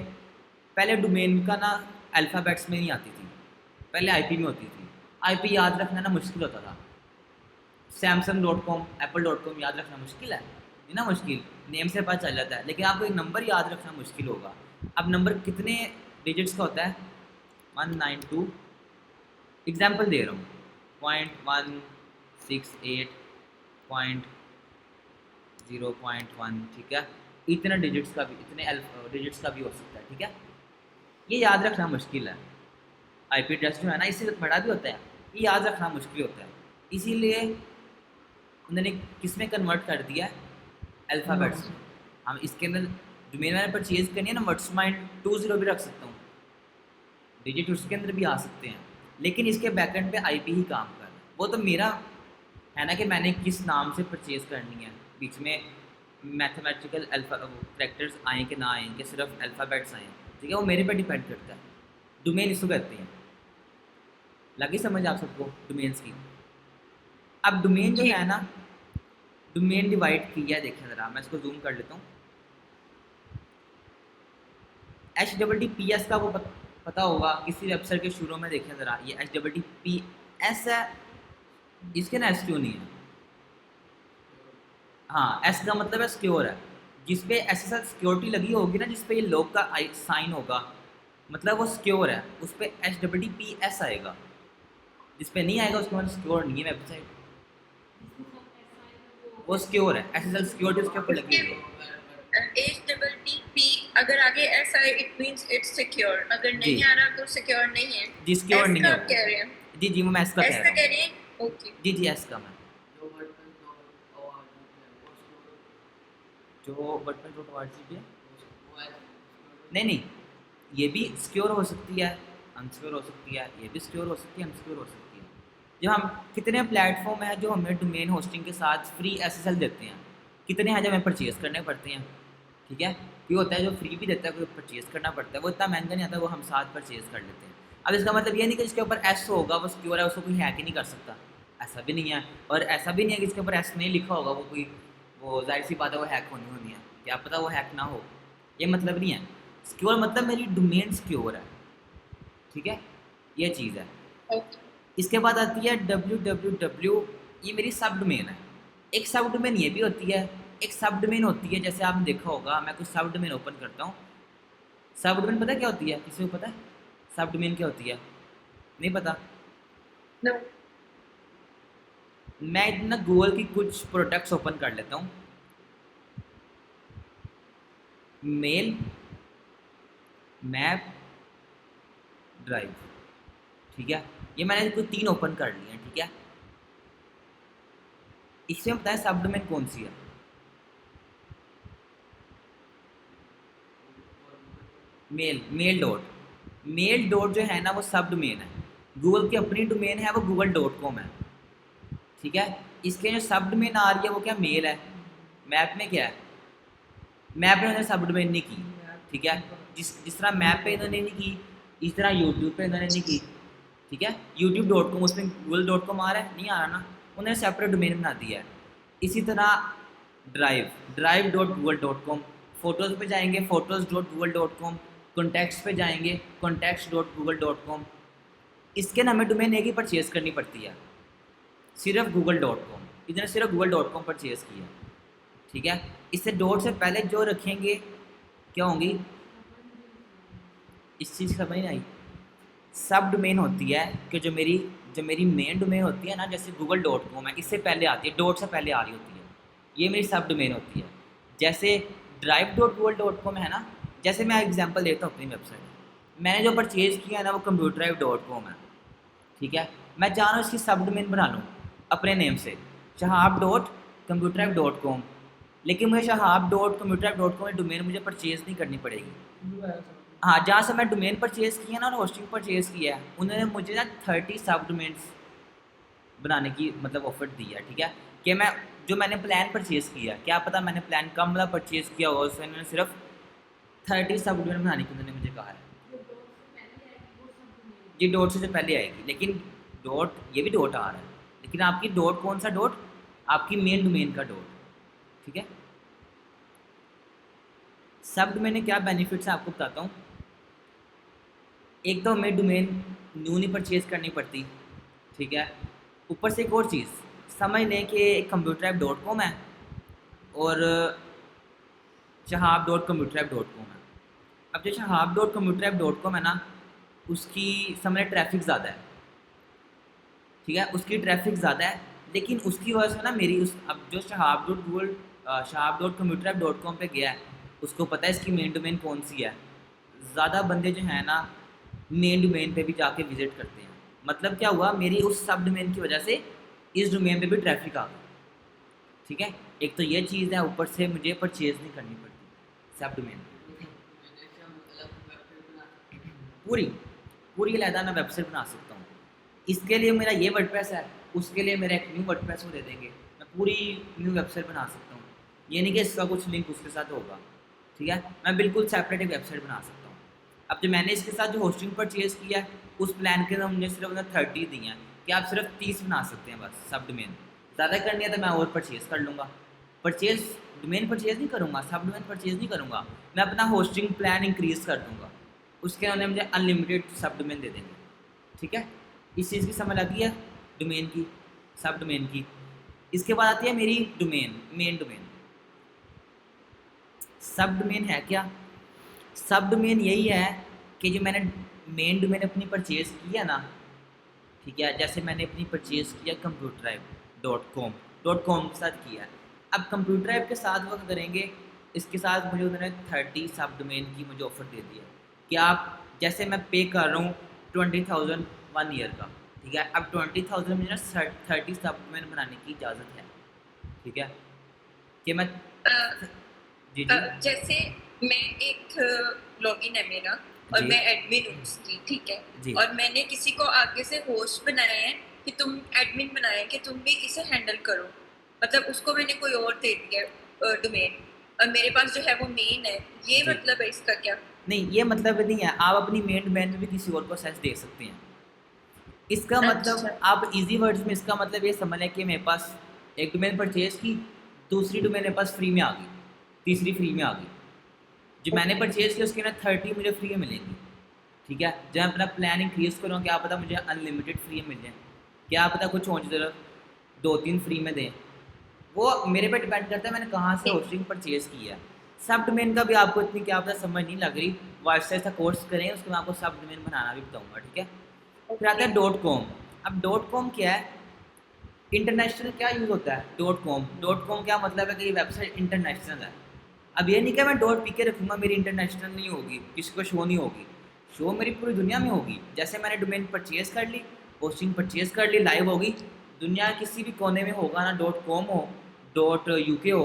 पहले डोमेन का ना अल्फ़ाबेट्स में नहीं आती थी, पहले आईपी में होती थी। आईपी याद रखना ना मुश्किल होता था। सैमसंग.com, एप्पल.com याद रखना मुश्किल है ना, मुश्किल, नेम से पता चल जाता है, लेकिन आपको एक नंबर याद रखना मुश्किल होगा। अब नंबर कितने डिजिट्स का होता है? 192, एग्जाम्पल दे रहा हूँ, 0.168.0.1, ठीक है। इतने डिजिट्स का भी, इतने डिजिट्स का भी हो सकता है, ठीक है। ये याद रखना मुश्किल है। आईपी एड्रेस जो है ना, इससे बड़ा भी होता है, ये याद रखना मुश्किल होता है। इसीलिए उन्होंने किस में कन्वर्ट कर दिया है, अल्फ़ाबेट्स में। हम इसके अंदर डोमेन मैंने परचेज़ करनी है ना, वर्ड्स माइंड 20 भी रख सकता हूँ, डिजिट उसके अंदर भी आ सकते हैं, लेकिन इसके बैकएंड पे आईपी ही काम कर रहा है। वो तो मेरा है ना कि मैंने किस नाम से परचेज़ करनी है, बीच में मैथमेटिकल अल्फ़ा कैरेक्टर्स आएँ कि ना आएँ, कि सिर्फ अल्फ़ाबेट्स आएँ, ठीक है, वो मेरे पे डिपेंड करता है। डोमेन इसको कहते हैं। लगी समझ आप सबको डोमेन्स की? अब डोमेन जो जी है ना, डोमेन डिवाइड किया है, देखिए ज़रा मैं इसको जूम कर लेता हूँ। HTTPS का वो पता होगा, किसी वेबसाइट के शुरू में देखें ज़रा, ये HTTPS है, इसके ना एस क्यों नहीं है। हाँ, एस का मतलब है सिक्योर है, जिस पे ऐसे साथ सिक्योरिटी लगी होगी ना, जिस पे ये लॉक का साइन होगा, मतलब वो सिक्योर है, उस पर HTTPS आएगा। जिस पे नहीं आएगा उसके मतलब सिक्योर नहीं है वेबसाइट, वो सिक्योर है, SSL सिक्योरिटी उसके ऊपर लगी उसके हुई है। HTTP अगर आगे एस आए इट मींस इट्स सिक्योर, अगर जी नहीं आ रहा तो सिक्योर नहीं है। जी, सिक्योर एस नहीं का है आप वो। कह रहे हैं? जी जी, वो मैं एस का कह एस रहा का हूँ। कह रहे हैं, ओके। जी जी, एस का मैं, जो बटन जो WhatsApp है, नहीं नहीं, ये भी सिक्योर हो सकती है, अनसिक्योर हो सकती है, ये भी सिक्योर हो सकती है, अनसिक्योर हो सकती है। जो हम कितने प्लेटफॉर्म है जो हमें डोमेन होस्टिंग के साथ फ्री एसएसएल देते हैं, कितने हैं जो हमें परचेज़ करने पड़ते हैं, ठीक है। कोई होता है जो फ्री भी देता है, कोई परचेज़ करना पड़ता है, वो इतना महंगा नहीं आता, वो हम साथ परचेज़ कर लेते हैं। अब इसका मतलब ये नहीं कि जिसके ऊपर एस होगा वो सिक्योर है, उसको कोई हैक ही नहीं कर सकता, ऐसा भी नहीं है। और ऐसा भी नहीं है कि जिसके ऊपर एस नहीं लिखा होगा वो कोई, वो जाहिर सी बात है वो हैक होनी होनी है, क्या पता वो हैक ना हो, ये मतलब नहीं है। सिक्योर मतलब मेरी डोमेन सिक्योर है, ठीक है, ये चीज़ है। ओके इसके बाद आती है www, ये मेरी सब डोमेन है। एक सब डोमेन ये भी होती है, एक सब डोमेन होती है, जैसे आपने देखा होगा, मैं कुछ सब डोमेन ओपन करता हूँ। सब डोमेन पता क्या होती है, किसी को पता है सब डोमेन क्या होती है? नहीं पता? नो मैं ना गूगल की कुछ प्रोडक्ट्स ओपन कर लेता हूँ। मेल, मैप, ड्राइव, ठीक है, ये मैंने कुछ 3 ओपन कर लिए हैं, ठीक है। इसमें बताएं सब डोमेन कौन सी है? मेल डॉट जो है ना वो सब डोमेन है, गूगल की अपनी डोमेन है, वो google.com है, ठीक है। इसके जो सब डोमेन आ रही है वो क्या, मेल है। मैप में क्या है, मैप में उन्होंने सब डोमेन नहीं की, ठीक है। जिस जिस तरह मैप पे इन्होंने नहीं की, इस तरह यूट्यूब पे इन्होंने नहीं की, ठीक है। youtube.com, उसमें google.com आ रहा है, नहीं आ रहा ना, उन्होंने सेपरेट डोमेन बना दिया है। इसी तरह ड्राइव.google.com, फ़ोटोज़ पे जाएंगे photos.google.com, कॉन्टैक्ट्स पे जाएंगे contacts.google.com। इसके ना हमें डोमेन एक ही परचेज़ करनी पड़ती है, सिर्फ google.com, इन्होंने सिर्फ google.com परचेज़ किया, ठीक है। इससे डॉट से पहले जो रखेंगे क्या होंगी, इस चीज़ की समझ नहीं आई। सब डोमेन होती है कि जो मेरी मेन डोमेन होती है ना, जैसे google.com है, इससे पहले आती है, डॉट से पहले आ रही होती है, ये मेरी सब डोमेन होती है। जैसे drive.google.com है ना, जैसे मैं एग्जांपल देता हूँ अपनी वेबसाइट, मैंने जो परचेज़ किया है ना वो computerdrive.com है, ठीक है। मैं चाह रहा हूँ इसकी सब डोमेन बना लूँ अपने नेम से, shahab.computerdrive.com, लेकिन मुझे shahab.computerdrive.com डोमेन मुझे परचेज़ नहीं करनी पड़ेगी। हाँ, जहाँ से मैं डोमेन परचेज़ किया ना और होस्टिंग परचेज़ किया है, उन्होंने मुझे ना 30 सब डोमेन्स बनाने की मतलब ऑफर दी है, ठीक है। कि मैं जो मैंने प्लान परचेज़ किया, क्या पता मैंने प्लान कम वाला परचेज़ किया होगा, उसमें उन्होंने सिर्फ 30 सब डोमेन बनाने की उन्होंने मुझे कहा है। ये डॉट से पहले आएगी, लेकिन डॉट, ये भी डॉट आ रहा है, लेकिन आपकी डॉट कौन सा डॉट, आपकी मेन डोमेन का डॉट, ठीक है। सब डोमेन में क्या बेनिफिट्स है आपको बताता हूँ। एक तो हमें डोमेन न्यू नहीं परचेज़ करनी पड़ती, ठीक है। ऊपर से एक और चीज़ समझ लें कि एक computerapp.com है और shahab.computerapp.com है। अब जो shahab.computerapp.com है ना, उसकी समझ ट्रैफिक ज़्यादा है, ठीक है, उसकी ट्रैफिक ज़्यादा है, लेकिन उसकी वजह से ना मेरी उस, अब जो shahab.computerapp.com पे गया है, उसको पता है इसकी मेन डोमेन कौन सी है। ज़्यादा बंदे जो हैं ना मेन डोमेन पे भी जाके विज़िट करते हैं, मतलब क्या हुआ, मेरी उस सब डोमेन की वजह से इस डोमेन पे भी ट्रैफिक आ गया, ठीक है, एक तो ये चीज़ है, ऊपर से मुझे परचेज़ नहीं करनी पड़ती सब डोमेन पूरी पूरी अलहदा मैं वेबसाइट बना सकता हूँ। इसके लिए मेरा ये वर्डप्रेस है, उसके लिए मेरा एक न्यू वर्डप्रेस वो दे देंगे, मैं पूरी न्यू वेबसाइट बना सकता हूँ। ये नहीं कि इसका कुछ लिंक उसके साथ होगा, ठीक है, मैं बिल्कुल सेपरेट एक वेबसाइट बना सकता हूँ। अब जो मैंने इसके साथ जो होस्टिंग परचेज़ किया है, उस प्लान के अंदर मुझे सिर्फ 30 दिए हैं कि आप सिर्फ 30 बना सकते हैं बस सब डोमेन। ज़्यादा करनी है तो मैं और परचेज़ कर लूँगा। परचेज़ डोमेन परचेज़ नहीं करूँगा, सब डोमेन परचेज़ नहीं करूँगा, मैं अपना होस्टिंग प्लान इंक्रीज़ कर दूँगा। उसके उन्होंने मुझे अनलिमिटेड सब डोमेन दे देंगे, ठीक है। इस चीज़ की समझ लगी है डोमेन की, सब डोमेन की। इसके बाद आती है मेरी डोमेन, मेन डोमेन। सब डोमेन है क्या? सब डोमेन यही है कि जो मैंने मेन डोमेन अपनी परचेज़ किया ना, ठीक है, जैसे मैंने अपनी परचेज़ किया computerhive.com के साथ किया। अब कंप्यूटर के साथ वो करेंगे, इसके साथ मुझे उन्होंने 30 सब डोमेन की मुझे ऑफ़र दे दिया कि आप, जैसे मैं पे कर रहा हूँ 20,000 1 ईयर का, ठीक है। अब 20,000 मुझे ना 30 सब डोमेन बनाने की इजाज़त है, ठीक है, कि मैं जी जी जैसे मैं एक लॉगिन है मेरा और जी मैं एडमिन हूँ उसकी, ठीक है, जी और मैंने किसी को आगे से होस्ट बनाया है कि तुम एडमिन बनाया है कि तुम भी इसे हैंडल करो, मतलब उसको मैंने कोई और दे दिया डोमेन, और मेरे पास जो है वो मेन है, ये जी। मतलब है इसका क्या? नहीं, ये मतलब नहीं है, आप अपनी मेन डोमेन में भी किसी और को एक्सेस दे सकते हैं। इसका अच्छा। मतलब आप इजी वर्ड्स में इसका मतलब ये समझ लें कि मेरे पास एक डोमेन परचेज़ की, दूसरी डोमेन मेरे पास फ्री में आ गई, तीसरी फ्री में आ गई। जो मैंने ओके। परचेज़ की उसके ना 30 मुझे फ्री में मिलेंगी, ठीक है। जब मैं अपना प्लान इंक्रीज़ करूँ, क्या पता मुझे अनलिमिटेड फ्री में मिल जाए, क्या पता कुछ और तरफ 2-3 फ्री में दें। वो मेरे पे डिपेंड करता है मैंने कहाँ से होस्टिंग परचेज़ की है। सब डोमेन का भी आपको इतनी क्या पता समझ नहीं लग रही, वाइस ऐसा कोर्स करें, उसके मैं आपको सब डोमेन बनाना भी बताऊँगा, ठीक है। फिर आता ओके। है डॉट कॉम। अब डॉट कॉम क्या है? इंटरनेशनल क्या यूज़ होता है? Dot com. डॉट कॉम क्या मतलब है कि ये वेबसाइट इंटरनेशनल है। अब ये नहीं कि मैं डॉट पी के रखूँगा मेरी इंटरनेशनल नहीं होगी, किसी को शो नहीं होगी। शो मेरी पूरी दुनिया में होगी। जैसे मैंने डोमेन परचेज़ कर ली, होस्टिंग परचेज़ कर ली, लाइव होगी, दुनिया के किसी भी कोने में होगा ना, डॉट कॉम हो, डॉट यूके हो,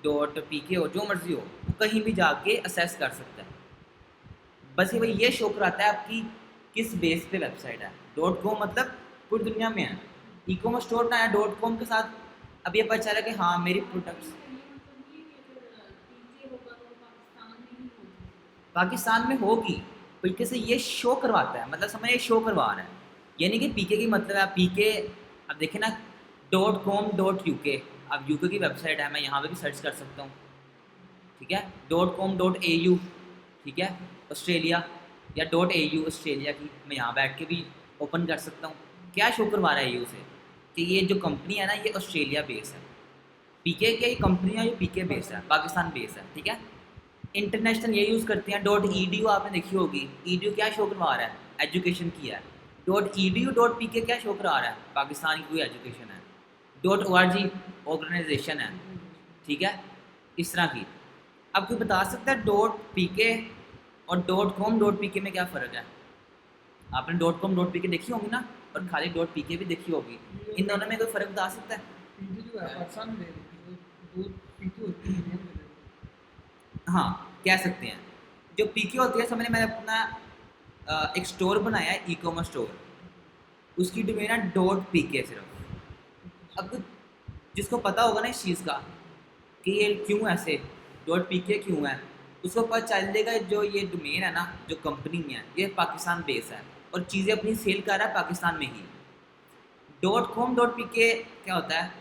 डॉट पीके हो, जो मर्ज़ी हो, वो कहीं भी जाके एक्सेस कर सकता है। बस ये भाई ये शो कराता है आपकी किस बेस पे वेबसाइट है। डॉट कॉम मतलब पूरी दुनिया में है। ई कॉमर्स स्टोर बनाया डॉट कॉम के साथ, अब ये पता चला कि हाँ मेरी प्रोडक्ट्स पाकिस्तान में होगी, तरीके से ये शो करवाता है, मतलब समझ ये शो करवा रहा है। ये नहीं कि पीके की मतलब है पीके। अब देखें ना, .com.uk, अब यूके की वेबसाइट है, मैं यहाँ पे भी सर्च कर सकता हूँ, ठीक है। .com.au, ठीक है, ऑस्ट्रेलिया, या .au ऑस्ट्रेलिया की मैं यहाँ बैठ के भी ओपन कर सकता हूँ। क्या शो करवा रहा है यू से कि ये जो कंपनी है ना ये ऑस्ट्रेलिया बेस है। पीके की कंपनी है, ये पीके बेस है, पाकिस्तान बेस है, ठीक है। इंटरनेशनल ये यूज़ करते हैं। .edu आपने देखी होगी, edu क्या शो करवा रहा है? एजुकेशन की है। .edu.pk क्या शो करा रहा है? पाकिस्तान की कोई एजुकेशन है। .org ऑर्गेनाइजेशन है, ठीक है, इस तरह की। अब कोई बता सकता है .pk और .com.pk में क्या फ़र्क है? आपने .com.pk देखी होगी ना, और खाली .pk भी देखी होगी, इन दोनों में कोई फ़र्क बता सकता है? हाँ, कह सकते हैं। जो पीके होती है, समझ मैंने अपना एक स्टोर बनाया है, ई कॉमर्स स्टोर, उसकी डोमेन है .pk सिर्फ। अब जिसको पता होगा ना इस चीज़ का कि ये क्यों ऐसे .pk क्यों है, उसको पता चल जाएगा जो ये डोमेन है ना, जो कंपनी है ये पाकिस्तान बेस है और चीज़ें अपनी सेल कर रहा है पाकिस्तान में ही। .com.pk क्या होता है?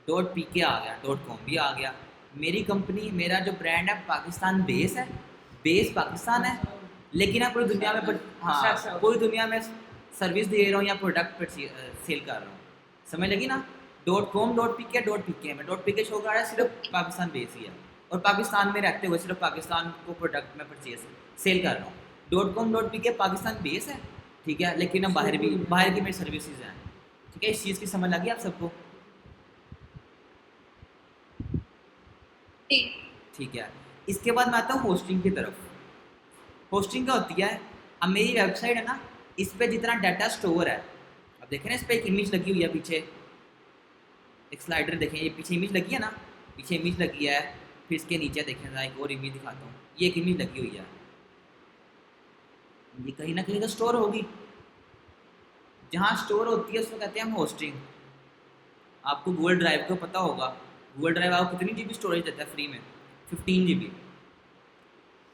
.pk आ गया, .com भी आ गया। मेरी कंपनी, मेरा जो ब्रांड है पाकिस्तान बेस है, बेस पाकिस्तान है, लेकिन मैं पूरी दुनिया में हाँ पूरी दुनिया में सर्विस दे रहा हूँ या प्रोडक्ट पर सेल कर रहा हूँ। समझ लगी ना? .com.pk में .pk शो कर रहा है, सिर्फ पाकिस्तान बेस ही है और पाकिस्तान में रहते हुए सिर्फ पाकिस्तान को प्रोडक्ट में परचेज सेल कर रहा हूँ। .com.pk पाकिस्तान बेस है, ठीक है, लेकिन अब बाहर की मेरी सर्विसेज हैं, ठीक है। इस चीज़ की समझ लगी आप सबको? ठीक। ठीक है। इसके बाद मैं आता हूँ होस्टिंग की तरफ। होस्टिंग क्या होती है? अब मेरी वेबसाइट है ना, इस पे जितना डाटा स्टोर है, अब देखें ना इस पे एक इमेज लगी हुई है पीछे, एक स्लाइडर देखें, ये पीछे इमेज लगी है ना, पीछे इमेज लगी है, फिर इसके नीचे देखें जरा, एक और इमेज दिखाता हूँ, ये एक इमेज लगी हुई है, ये कहीं ना कहीं तो स्टोर होगी। जहाँ स्टोर होती है उसको कहते हैं हम होस्टिंग। आपको गूगल ड्राइव को पता होगा, गूगल ड्राइव आपको कितनी जीबी स्टोरेज देता है फ्री में? 15 GB।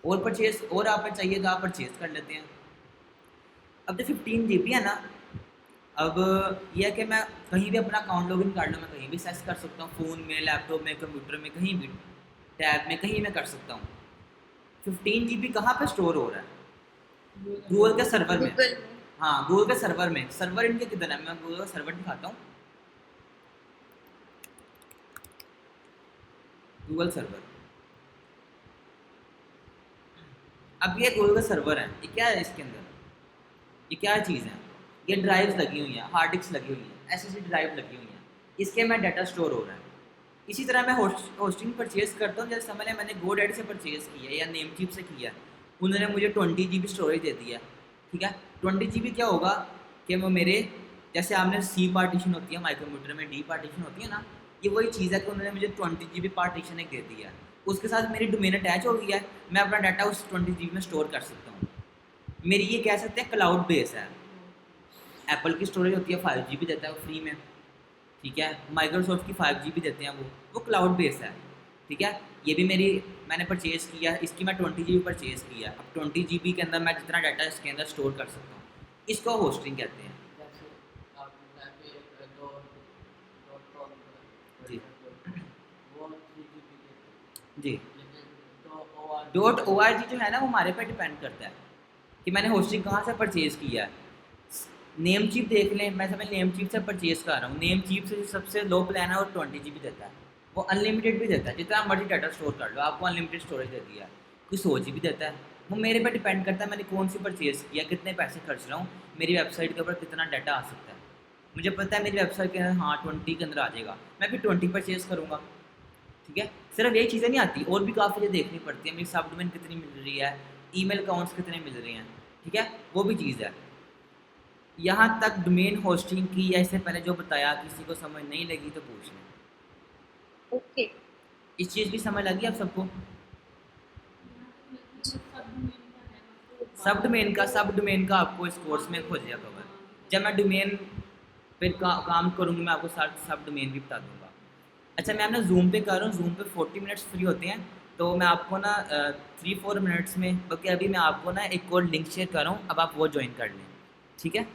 और परचेज और आपने चाहिए तो आप परचेज कर लेते हैं। अब जो 15 GB है ना, अब यह है कि मैं कहीं भी अपना अकाउंट लॉगिन कर लूँ, मैं कहीं भी एक्सेस कर सकता हूँ, फ़ोन में, लैपटॉप में, कंप्यूटर में, कहीं भी, टैब में, कहीं मैं कर सकता हूँ। 15 GB कहाँ पे स्टोर हो रहा है? गूगल के सर्वर में। गूगल में। हाँ, गूगल के सर्वर में। सर्वर इनके किधर है, मैं गूगल का सर्वर दिखाता हूँ। गूगल सर्वर, अब ये गूगल का सर्वर है, ये क्या है इसके अंदर, ये क्या चीज़ है? ये ड्राइव्स लगी हुई हैं, हार्ड डिस्क लगी हुई हैं, एसएसडी ड्राइव लगी हुई हैं, इसके में डाटा स्टोर हो रहा है। इसी तरह मैं होस्टिंग परचेज करता हूँ, जैसे मैंने GoDaddy से परचेज किया है या नेमचीप से किया है, उन्होंने मुझे 20 GB स्टोरेज दे दिया। ठीक है, 20 GB क्या होगा कि वो मेरे, जैसे आपने सी पार्टीशन होती है माइक्रो कंप्यूटर में, डी पार्टीशन होती है ना, ये वही चीज़ है कि उन्होंने मुझे 20 GB पार्टीशन एक दे दिया है। उसके साथ मेरी डोमेन अटैच हो गई है, मैं अपना डाटा उस 20 GB में स्टोर कर सकता हूँ। मेरी ये कह सकते हैं क्लाउड बेस है। एप्पल की स्टोरेज होती है 5 GB देता है वो फ्री में। ठीक है, माइक्रोसॉफ्ट की 5 GB देते हैं वो क्लाउड बेस है। ठीक है, ये भी मेरी, मैंने परचेज़ किया, इसकी मैं 20 GB परचेज़ किया। अब 20 GB के अंदर मैं जितना डाटा इसके अंदर स्टोर कर सकता हूँ, इसको होस्टिंग कहते हैं। जैसे आपने कहा कि डॉट कॉम जी वो 3 GB के, जी। लेकिन तो O R dot O R G जो है ना, वो हमारे पे डिपेंड करता है कि मैंने होस्टिंग कहाँ से परचेज़ किया है। नेम चीप देख लें, मैं समय नेम चीप से परचेज़ कर रहा हूँ, नेम चीप से जो सबसे लो प्लान है वो 20 GB देता है। वो अनलिमिटेड भी देता है, जितना मर्जी डाटा स्टोर कर लो, आपको अनलिमिटेड स्टोरेज दे दिया है। कोई 100 GB देता है। वो मेरे पे डिपेंड करता है मैंने कौन सी परचेज़ किया, कितने पैसे खर्च रहा हूँ, मेरी वेबसाइट के ऊपर कितना डाटा आ सकता है। मुझे पता है मेरी वेबसाइट के अंदर हाँ 20 के अंदर आ जाएगा, मैं फिर 20 परचेज़ करूँगा। ठीक है, सिर्फ यही चीज़ें नहीं आती, और भी काफ़ी चीज़ें देखनी पड़ती है, मेरी सब डोमेन कितनी मिल रही है, ईमेल अकाउंट्स कितने मिल रहे हैं। ठीक है, वो भी चीज़ है। यहाँ तक डोमेन होस्टिंग की, या इससे पहले जो बताया, किसी को समझ नहीं लगी तो पूछ लें। ओके। इस चीज़ की समझ लगी आप सबको? सब डोमेन का आपको इस कोर्स में हो जाएगा कवर। जब मैं डोमेन पे काम करूँगी, मैं आपको साथ सब डोमेन भी बता दूँगा। अच्छा, मैं अपना जूम पे कर रहा हूँ, जूम पे 40 मिनट्स फ्री होते हैं, तो मैं आपको ना 3-4 मिनट्स में, बल्कि अभी मैं आपको ना एक और लिंक शेयर कर रहा हूँ, अब आप वो ज्वाइन कर लें। ठीक है,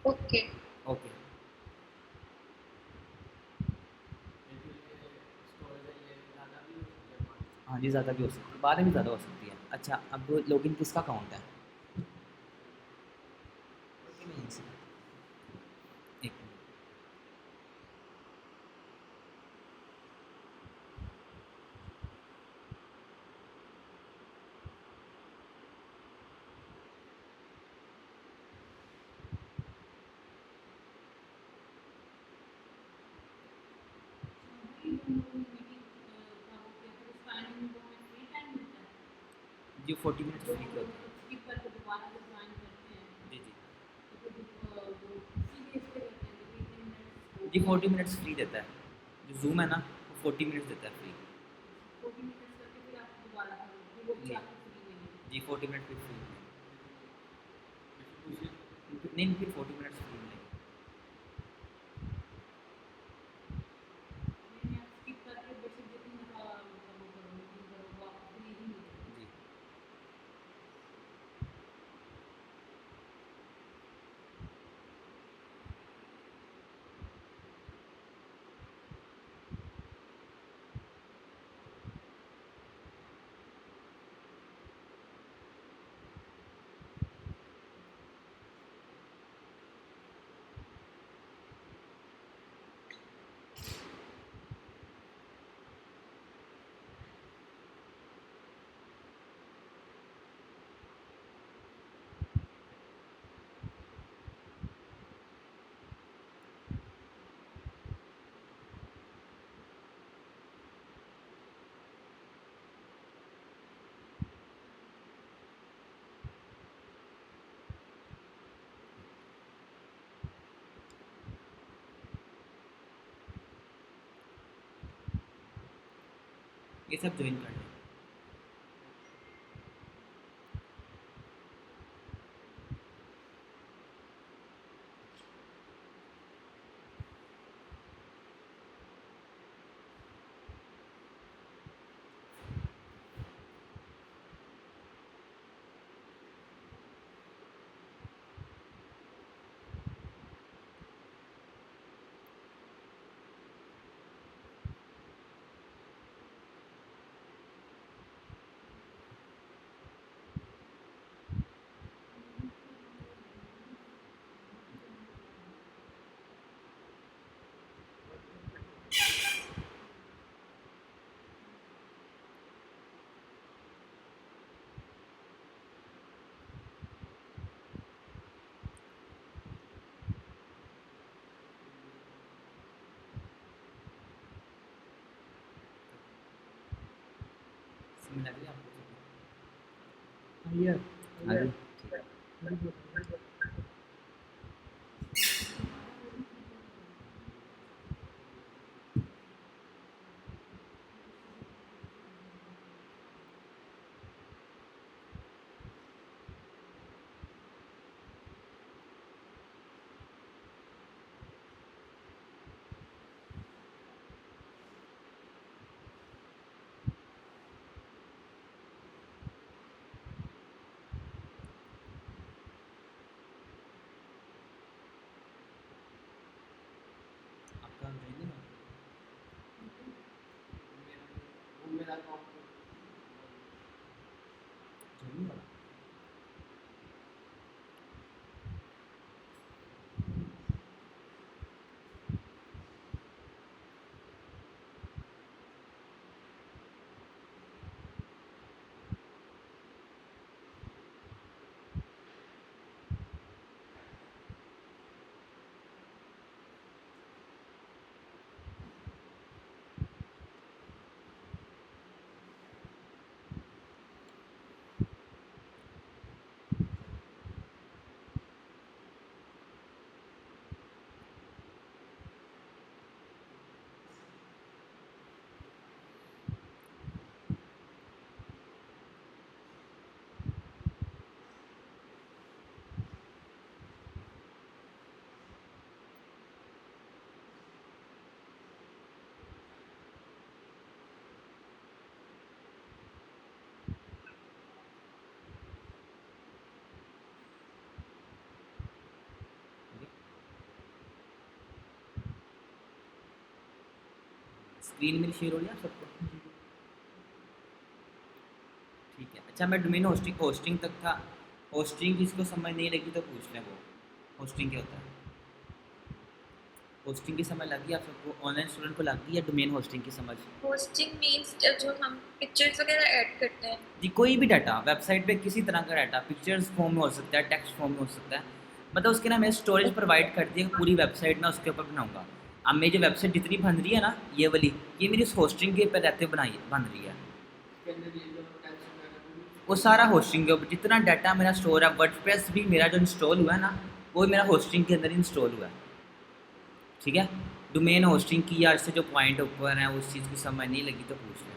ओके। ओके। लेकिन ये स्टोरेज है ये ज़्यादा भी हो सकता है बाद हाँ जी, ज़्यादा भी हो सकती है, बाद में भी ज़्यादा हो सकती है। अच्छा, अब लॉगिन किसका अकाउंट है? ओके, मैं यहीं से, एक मिनट। जी 40 मिनट फ्री के होते हैं। जी जी जी, 40 मिनट्स फ्री देता है। जो जूम है ना, वो 40 मिनट्स देता है फ्री। जी जी, 40 मिनट फिर फ्री में। नहीं नहीं, फिर 40 मिनट्स फ्री मिलेंगे। जी ये सब ज्वाइन कर लें। समझ आ गई आपको? ये हाँ जी, ठीक है। आपका ज्वाइन नहीं हुआ? वो मेरा अकाउंट ज्वाइन नहीं हुआ? स्क्रीन मेरी शेयर हो रही है आप सबको? ठीक है। अच्छा, मैं डोमेन होस्टिंग तक था। होस्टिंग जिसको समझ नहीं लगी तो पूछ लें, वो होस्टिंग क्या होता है। होस्टिंग की समझ लगी आप सबको? ऑनलाइन स्टूडेंट को लग गई है डोमेन होस्टिंग की समझ? होस्टिंग मींस जो हम पिक्चर्स वगैरह ऐड करते हैं। जी, कोई भी डाटा वेबसाइट पे, किसी तरह का डाटा पिक्चर्स फॉर्म में हो सकता है, टेक्स्ट फॉर्म में हो सकता है, मतलब उसके ना मैं स्टोरेज प्रोवाइड कर दी है, पूरी वेबसाइट ना उसके ऊपर बनाऊंगा। अब मेरी जो वेबसाइट जितनी बन रही है ना, ये वाली, ये मेरी इस होस्टिंग के ऊपर रहते बनाई बन रही है। के अंदर ये जो टैक्स वगैरह वो सारा होस्टिंग के ऊपर, जितना डाटा मेरा स्टोर है, वर्डप्रेस भी मेरा जो इंस्टॉल हुआ है ना, वो मेरा होस्टिंग के अंदर इंस्टॉल हुआ है। ठीक है। डोमेन होस्टिंग की या इससे जो पॉइंट ऊपर है उस चीज़ की समझ नहीं लगी तो पूछ लें।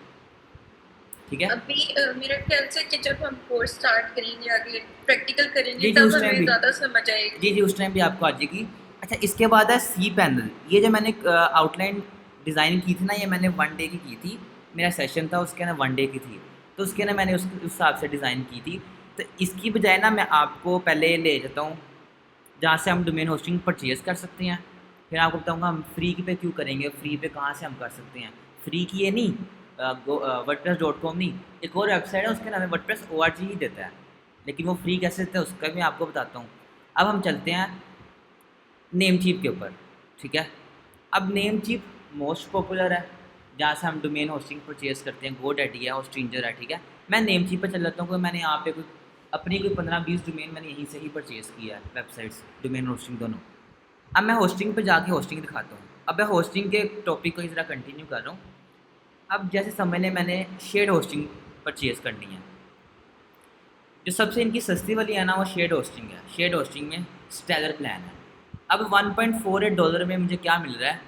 ठीक है। अभी मेरे ख्याल से कि जब हम कोर्स स्टार्ट करेंगे, आगे प्रैक्टिकल करेंगे, जी जी, तब उस टाइम हमें भी, ज़्यादा समझ आएगी। जी जी, उस टाइम भी आपको आ जाएगी। अच्छा, इसके बाद है सी पैनल। ये जो मैंने आउटलाइन डिज़ाइन की थी ना, ये मैंने 1 डे की थी। मेरा सेशन था उसके ना 1 डे की थी, तो उसके ना मैंने उस हिसाब से डिज़ाइन की थी। तो इसकी बजाय ना मैं आपको पहले ले जाता हूँ जहाँ से हम डोमेन होस्टिंग परचेज़ कर सकते हैं। फिर आपको बताऊँगा हम फ्री की पे क्यों करेंगे, फ्री पे कहाँ से हम कर सकते हैं। फ्री की ये नहीं, wordpress.com नहीं, एक और वेबसाइट है उसके नाम है वर्डप्रेस ORG ही देता है, लेकिन वो फ्री कैसे देता है उसका भी मैं आपको बताता हूँ। अब हम चलते हैं नेम चीप के ऊपर। ठीक है। अब नेम चीप मोस्ट पॉपुलर है, जहाँ से हम डोमेन होस्टिंग परचेज़ करते हैं। GoDaddy है और स्ट्रिंजर है। ठीक है। मैं नेम चीप पर चल जाता हूँ, क्योंकि मैंने यहाँ पे कोई अपनी कोई 15-20 डोमेन मैंने यहीं से ही परचेज़ किया है, वेबसाइट्स डोमेन होस्टिंग दोनों। अब मैं होस्टिंग पे जाके होस्टिंग दिखाता हूँ। अब मैं होस्टिंग के टॉपिक को इस तरह कंटिन्यू कर रहा हूँ। अब जैसे समझ लें मैंने शेयर्ड होस्टिंग परचेज़ करनी है। जो सबसे इनकी सस्ती वाली है ना, वो शेयर्ड होस्टिंग है। शेयर्ड होस्टिंग में स्टेलर प्लान है। अब $1.48 में मुझे क्या मिल रहा है।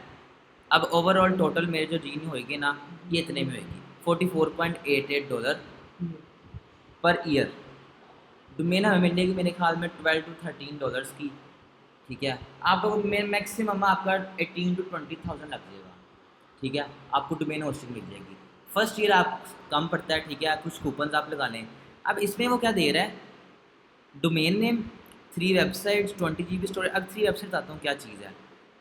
अब ओवरऑल टोटल मेरे जो जीनी होएगी ना, ये इतने में होएगी $44.88 पर ईयर। डोमेन हमें मिलेगी मेरे ख्याल में $12 to $13 की, ठीक है। आपका डोमेन मैक्सिमम आपका 18 to 20,000 लग जाएगा, ठीक है। आपको डोमेन होस्टिंग मिल जाएगी। फर्स्ट ईयर आप कम पड़ता है, ठीक है। कुछ कूपन आप लगा लें। अब इसमें वो क्या दे रहा है, domain name, 3 websites, 20 GB storage. अब 3 वेबसाइट आता हूँ क्या चीज़ है,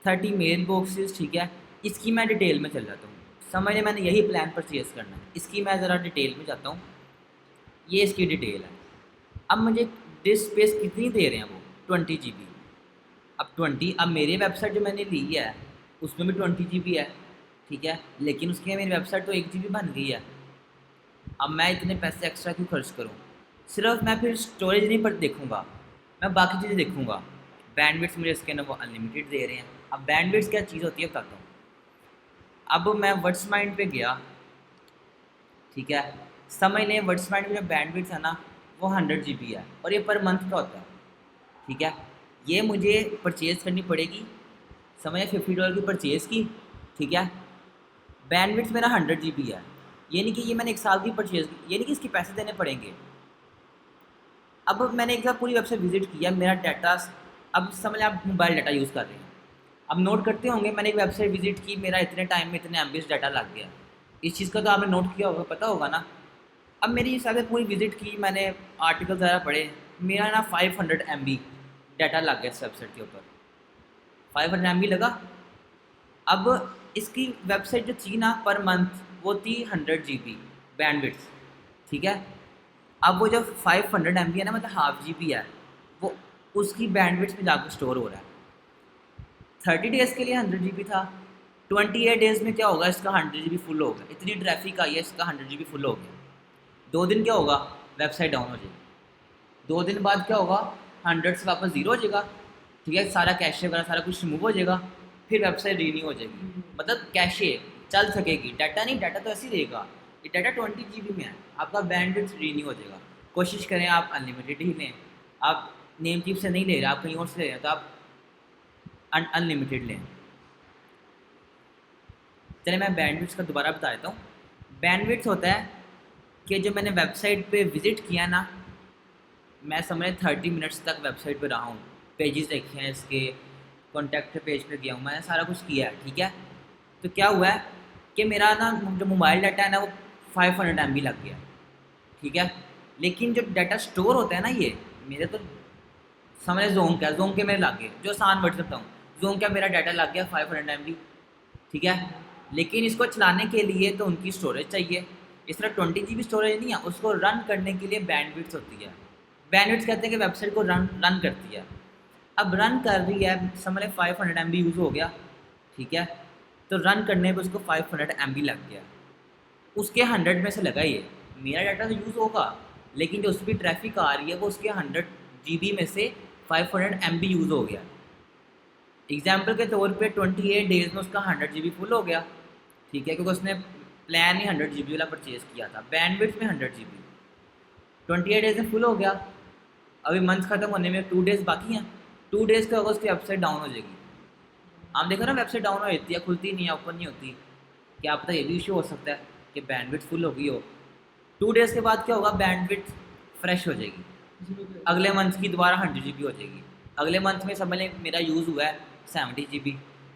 30 मेल बॉक्सेस, ठीक है। इसकी मैं डिटेल में चल जाता हूँ, समझ मैंने यही प्लान परचेज़ करना है। इसकी मैं ज़रा डिटेल में जाता हूँ, ये इसकी डिटेल है। अब मुझे डिस्क स्पेस कितनी दे रहे हैं वो, 20 GB। अब 20, अब मेरी वेबसाइट जो मैंने ली है उसमें भी 20 GB है, ठीक है। लेकिन उसकी मेरी वेबसाइट तो 1 GB बन गई है। अब मैं इतने पैसे एक्स्ट्रा क्यों खर्च करूँ। सिर्फ मैं फिर स्टोरेज नहीं पर देखूँगा, मैं बाकी चीज़ें देखूँगा। बैंडविड्थ मुझे इसके अंदर वो अनलिमिटेड दे रहे हैं। अब बैंडविड्थ क्या चीज़ होती है बताता हूँ। अब मैं वर्ड्स माइंड पे गया, ठीक है। समझ लें वर्ड्स माइंड में जो बैंडविड्थ है ना वो 100 GB है और ये पर मंथ का होता है, ठीक है। ये मुझे परचेज़ करनी पड़ेगी, समझ $50 की परचेज़ की, ठीक है। बैंडविड्थ मेरा 100 GB है, ये नहीं कि ये मैंने 1 साल की परचेज़ की, ये नहीं कि इसके पैसे देने पड़ेंगे। अब मैंने एक बार पूरी वेबसाइट विजिट किया, मेरा डाटा, अब समझ आप मोबाइल डाटा यूज़ कर रहे हैं, अब नोट करते होंगे मैंने एक वेबसाइट विजिट की, मेरा इतने टाइम में इतने MB डाटा लग गया। इस चीज़ का तो आपने नोट किया होगा, पता होगा ना। अब मेरी हिसाब से पूरी विजिट की मैंने, आर्टिकल ज़रा पढ़े, मेरा ना 500 MB डाटा लग गया इस वेबसाइट के ऊपर, 500 MB लगा। अब इसकी वेबसाइट जो थी ना पर मंथ वो थी 100 GB बैंडविड्थ, ठीक है। अब वो जो 500 MB है ना, मतलब हाफ GB है, वो उसकी बैंडविड्थ में जाकर स्टोर हो रहा है। 30 डेज़ के लिए 100 GB था, 28 डेज़ में क्या होगा, इसका 100 GB फुल हो गया। इतनी ट्रैफिक आई है, इसका 100 GB फुल हो गया। 2 दिन क्या होगा, वेबसाइट डाउन हो जाएगी। 2 दिन बाद क्या होगा, 100 से वापस 0 हो जाएगा, ठीक है। सारा कैशे वगैरह सारा कुछ रिमूव हो जाएगा, फिर वेबसाइट रीन्यू हो जाएगी। मतलब कैशे चल सकेगी, डाटा नहीं, डाटा तो ऐसे ही रहेगा। ये डाटा 20 GB में है, आपका बैंडविड्थ रीन्यू हो जाएगा। कोशिश करें आप अनलिमिटेड ही लें, आप नेम चीप से नहीं ले रहे, आप कहीं और से ले रहे हैं तो आप अनलिमिटेड लें। चलिए मैं बैंडविड्थ का दोबारा बता देता हूँ। बैंडविड्थ होता है कि जो मैंने वेबसाइट पे विज़िट किया ना, मैं समझ 30 मिनट्स तक वेबसाइट पे रहा हूँ, पेजेस देखे हैं इसके, कॉन्टैक्ट पेज पे गया हूँ, मैंने सारा कुछ किया है, ठीक है। तो क्या हुआ है कि मेरा ना जो मोबाइल डाटा है ना वो 500 MB लग गया, ठीक है। लेकिन जो डाटा स्टोर होता है ना, ये मेरे तो समझ जोंक है, जोंक के मेरे लग गए, जो आसान वर्ड सकता हूँ, जोंक का मेरा डाटा लग गया 500 MB, ठीक है। लेकिन इसको चलाने के लिए तो उनकी स्टोरेज चाहिए। इस तरह 20 GB स्टोरेज नहीं है, उसको रन करने के लिए बैंडविड्थ होती है। बैंडविड्थ कहते हैं कि वेबसाइट को रन करती है। अब रन कर रही है, समझ लें 500 MB यूज़ हो गया, ठीक है। तो रन करने पे उसको 500 MB लग गया, उसके 100 में से लगा ये, मेरा डाटा तो यूज़ होगा लेकिन जो उस पर ट्रैफिक आ रही है वो उसके 100 GB में से 500 MB यूज़ हो गया। एग्जाम्पल के तौर पे 28 डेज़ में उसका 100 GB फुल हो गया, ठीक है, क्योंकि उसने प्लान ही 100 GB वाला परचेज़ किया था, बैंडविड्थ में 100 GB, 28 डेज़ में फुल हो गया। अभी मंथ ख़त्म होने में 2 डेज़ बाकी हैं, 2 डेज़ का होगा उसकी वेबसाइट डाउन हो जाएगी। आप देखो ना वेबसाइट डाउन हो जाती है, खुलती नहीं है, ओपन नहीं होती, क्या पता ये भी इशू हो सकता है कि बैंडविड्थ फुल हो गई हो। 2 डेज़ के बाद क्या होगा, बैंडविड्थ फ्रेश हो जाएगी, अगले मंथ की दोबारा 100 GB हो जाएगी। अगले मंथ में समझ लें मेरा यूज़ हुआ है 70 GB,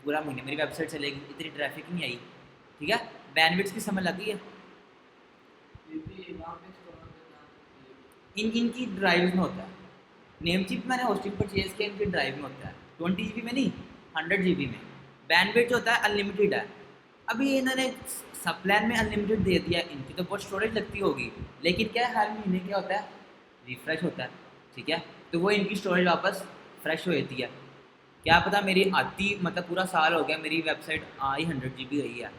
पूरा महीने मेरी वेबसाइट चलेगी, इतनी ट्रैफिक नहीं आई, ठीक है। बैंडविड्थ की समझ लगी है। इनकी ड्राइव में होता है, नेम चिप मैंने होस्टिंग परचेज किया, इनकी ड्राइव में होता है, 20 GB में नहीं 100 GB में। बैंडविड्थ होता है अनलिमिटेड है। अभी इन्होंने सब प्लान में अनलिमिटेड दे दिया, इनकी तो बहुत स्टोरेज लगती होगी, लेकिन क्या है हर महीने क्या होता है, रिफ्रेश होता है, ठीक है। तो वो इनकी स्टोरेज वापस फ्रेश हो जाती है। क्या पता मेरी आती, मतलब पूरा साल हो गया मेरी वेबसाइट आई 100 GB रही है,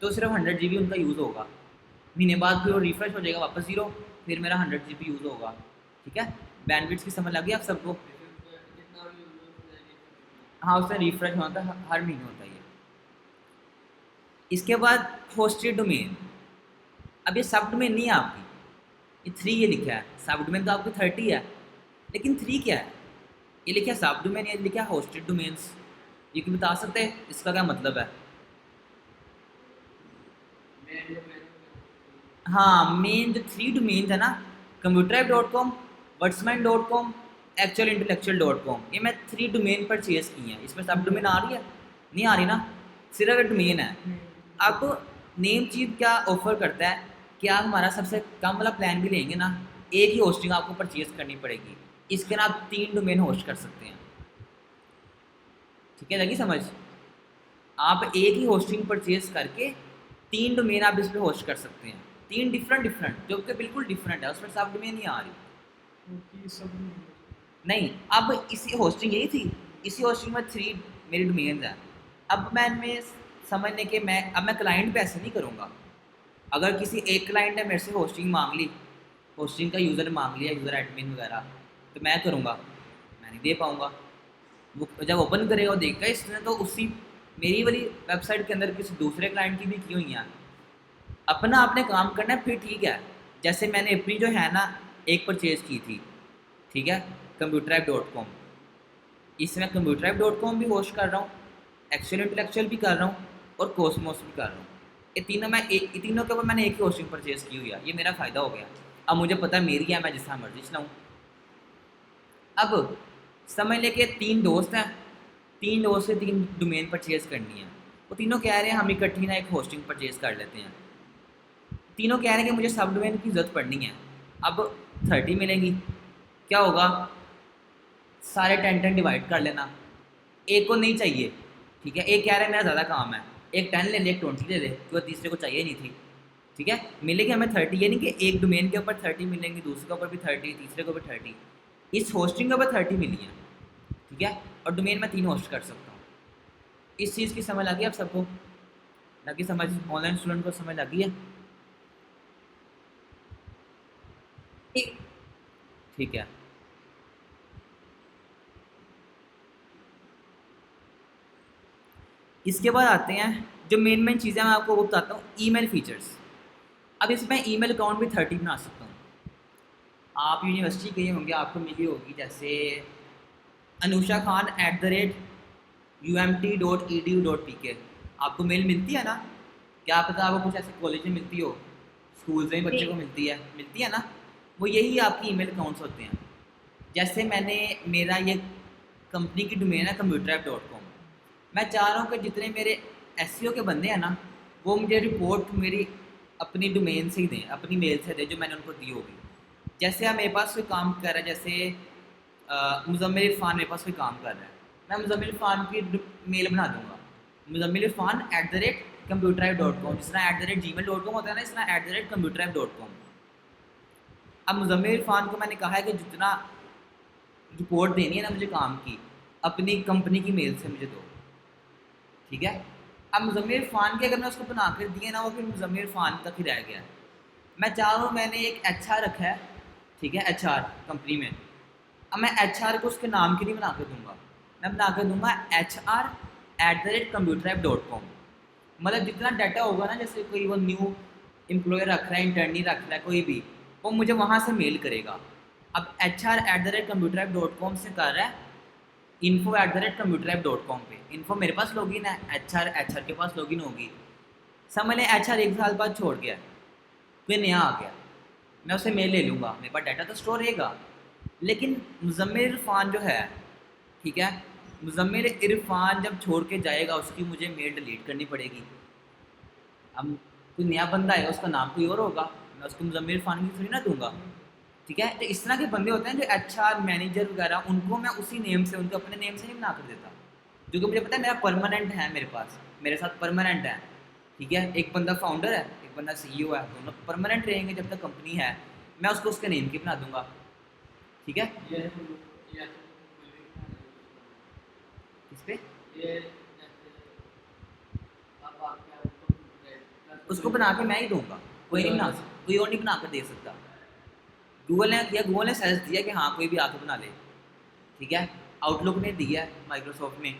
तो सिर्फ 100 GB उनका यूज़ होगा, महीने बाद फिर वो रिफ्रेश हो जाएगा वापस 0, फिर मेरा 100 GB यूज़ होगा, ठीक है। बैंडविड्थ की समझ लगी आप सबको। हाँ, उससे रिफ्रेश होता है, हर महीने होता है ये। इसके बाद होस्टेड डोमेन, अब ये सब डोमेन नहीं है आपकी, ये 3 ये लिखा है, सब डोमेन तो आपकी 30 है, लेकिन 3 क्या है, ये लिखा है सब डोमेन, ये लिखा है होस्टेड डोमेन्स। ये क्यों बता सकते हैं इसका क्या मतलब है। हाँ, मेन जो 3 डोमेन्स है ना, computertype.com, wordsmith.com, actualintellectual.com, ये मैं 3 डोमेन परचेज की हैं। इसमें सब डोमेन आ रही है? नहीं आ रही ना, सिर्फ एक डोमेन है। अब नेम चीप क्या ऑफर करता है कि आप हमारा सबसे कम वाला प्लान भी लेंगे ना, एक ही होस्टिंग आपको परचेज करनी पड़ेगी। इसके ना आप 3 डोमेन होस्ट कर सकते हैं। ठीक है, लगी समझ? आप एक ही होस्टिंग परचेज करके 3 डोमेन आप इस पे होस्ट कर सकते हैं। 3 डिफरेंट जो कि बिल्कुल डिफरेंट है, उसमें सब डोमेन नहीं आ रही। क्योंकि सब नहीं, अब इसी होस्टिंग यही थी, इसी होस्टिंग में 3 मेरी डोमेन्स हैं। अब मैं इनमें समझने के मैं क्लाइंट पे ऐसे नहीं करूँगा। अगर किसी एक क्लाइंट ने मेरे से होस्टिंग मांग ली, होस्टिंग का यूज़र मांग लिया, यूज़र एडमिन वगैरह, तो मैं करूँगा, मैं नहीं दे पाऊँगा। वो जब ओपन करेगा और देखगा इसने तो उसी मेरी वाली वेबसाइट के अंदर किसी दूसरे क्लाइंट की भी की हुई हैं। अपना आपने काम करना है, फिर ठीक है। जैसे मैंने अपनी जो है ना एक परचेज़ की थी, ठीक है, computertype.com, इसमें computertype.com भी होस्ट कर रहा हूँ, एक्चुअल इंटेलेक्चुअल भी कर रहा हूँ और कॉस्मोस भी कर रहा हूँ। ये तीनों के ऊपर मैंने एक ही होस्टिंग परचेज़ की हुई है। ये मेरा फ़ायदा हो गया। अब मुझे पता है मेरी है, मैं जिस तरह मर्जी चलाऊँ। अब समझ ले कि 3 दोस्त हैं, 3 दोस्त से 3 डोमेन परचेज़ करनी है। वो तीनों कह रहे हैं हम इकट्ठी ना एक होस्टिंग परचेज़ कर लेते हैं। तीनों कह रहे हैं कि मुझे सब डोमेन की ज़रूरत पड़नी है। अब 30 मिलेंगी, क्या होगा, सारे 10-10 डिवाइड कर लेना। एक को नहीं चाहिए, ठीक है, एक कह रहा है मेरा ज़्यादा काम है, एक 10 ले ले, एक 20 ले ले, क्योंकि तीसरे को चाहिए नहीं थी। ठीक है, मिलेगी हमें 30, ये नहीं कि एक डोमेन के ऊपर 30 मिलेंगी, दूसरे के ऊपर भी 30, तीसरे के ऊपर 30। इस होस्टिंग के ऊपर 30 मिली है, ठीक है, और डोमेन में 3 होस्ट कर सकता हूँ। इस चीज़ की समझ लगी आप सबको? लगी समझ? ऑनलाइन स्टूडेंट को समझ लगी है? ठीक। ठीक है। इसके बाद आते हैं जो मेन चीज़ें मैं आपको वो बताता हूँ, ईमेल फीचर्स। अब इसमें ईमेल अकाउंट भी 30 बना सकता हूँ। आप यूनिवर्सिटी गए होंगे, आपको मिली होगी, जैसे अनुषा खान @UMT.edu.pk, आपको मेल मिलती है ना? क्या पता आपको कुछ ऐसे कॉलेज में मिलती हो, स्कूल में बच्चे को मिलती है ना? वो यही आपकी ईमेल अकाउंट्स होते हैं। जैसे मेरा ये कंपनी की डोमेन है computertype.com, मैं चाह रहा हूँ कि जितने मेरे SEO के बंदे हैं ना, वो मुझे रिपोर्ट मेरी अपनी डोमेन से ही दें, अपनी मेल से दें जो मैंने उनको दी होगी। जैसे आप मेरे पास कोई काम कर रहा है, जैसे मुज़म्मिल इरफान मेरे पास कोई काम कर रहा है, मैं मुज़म्मिल इरफान की मेल बना दूँगा, मुज़म्मिल इरफान @computertype.com, जिस तरह @gmail.com होता है ना, इस तरह @computertype.com। अब मुज़म्मिल इरफान को मैंने कहा है कि जितना रिपोर्ट देनी है ना मुझे काम की, अपनी कंपनी की मेल से मुझे दो, ठीक है। अब मुज़म्मिल इरफान की अगर मैं उसको बना कर दिए ना, वो फिर मुज़म्मिल इरफान तक ही रह गया है। मैं चाह रहा हूँ, मैंने एक HR रखा है, ठीक है, HR कंपनी में। अब मैं HR को उसके नाम की नहीं बना कर दूँगा, मैं बना कर दूँगा HR@computertype.com। मतलब जितना डाटा होगा ना, जैसे कोई वो न्यू एम्प्लॉयर रख रहा है, इंटर्नी रख रहा है, कोई भी, वो मुझे वहाँ से मेल करेगा। अब HR@computertype.com से कर रहा है info@computertype.com पे, इन्फो मेरे पास लॉगिन है, HR के पास लॉगिन होगी। समझ लें HR 1 साल बाद छोड़ गया, कोई नया आ गया, मैं उसे मेल ले लूँगा, मेरे पास डाटा तो स्टोर रहेगा। लेकिन मुज़म्मिल इरफान जो है, ठीक है, मुज़म्मिल इरफान जब छोड़ के जाएगा, उसकी मुझे मेल डिलीट करनी पड़ेगी। अब कोई नया बंदा आएगा, उसका नाम कोई और होगा, मैं उसको मुज़म्मिल इरफान की थोड़ी ना दूंगा, ठीक है। तो इस तरह के बंदे होते हैं जो HR मैनेजर वगैरह, उनको मैं उसी नेम से, उनको अपने नेम से नहीं बना कर देता, क्योंकि मुझे पता है मेरा परमानेंट है, मेरे पास मेरे साथ परमानेंट है, ठीक है। एक बंदा फाउंडर है, एक बंदा CEO है, दोनों परमानेंट रहेंगे जब तक कंपनी है। मैं उसको उसके नेम की बना दूंगा, ठीक है। ये या तो कोई भी बना ले इस पे ये जैसे अब आप क्या उसको उसको बना के मैं ही दूंगा, कोई नहीं बना सकता, कोई और नहीं बना कर दे सकता। गूगल ने सजेस्ट दिया कि हाँ कोई भी आके बना ले, ठीक है। आउटलुक ने दिया है, माइक्रोसॉफ्ट ने।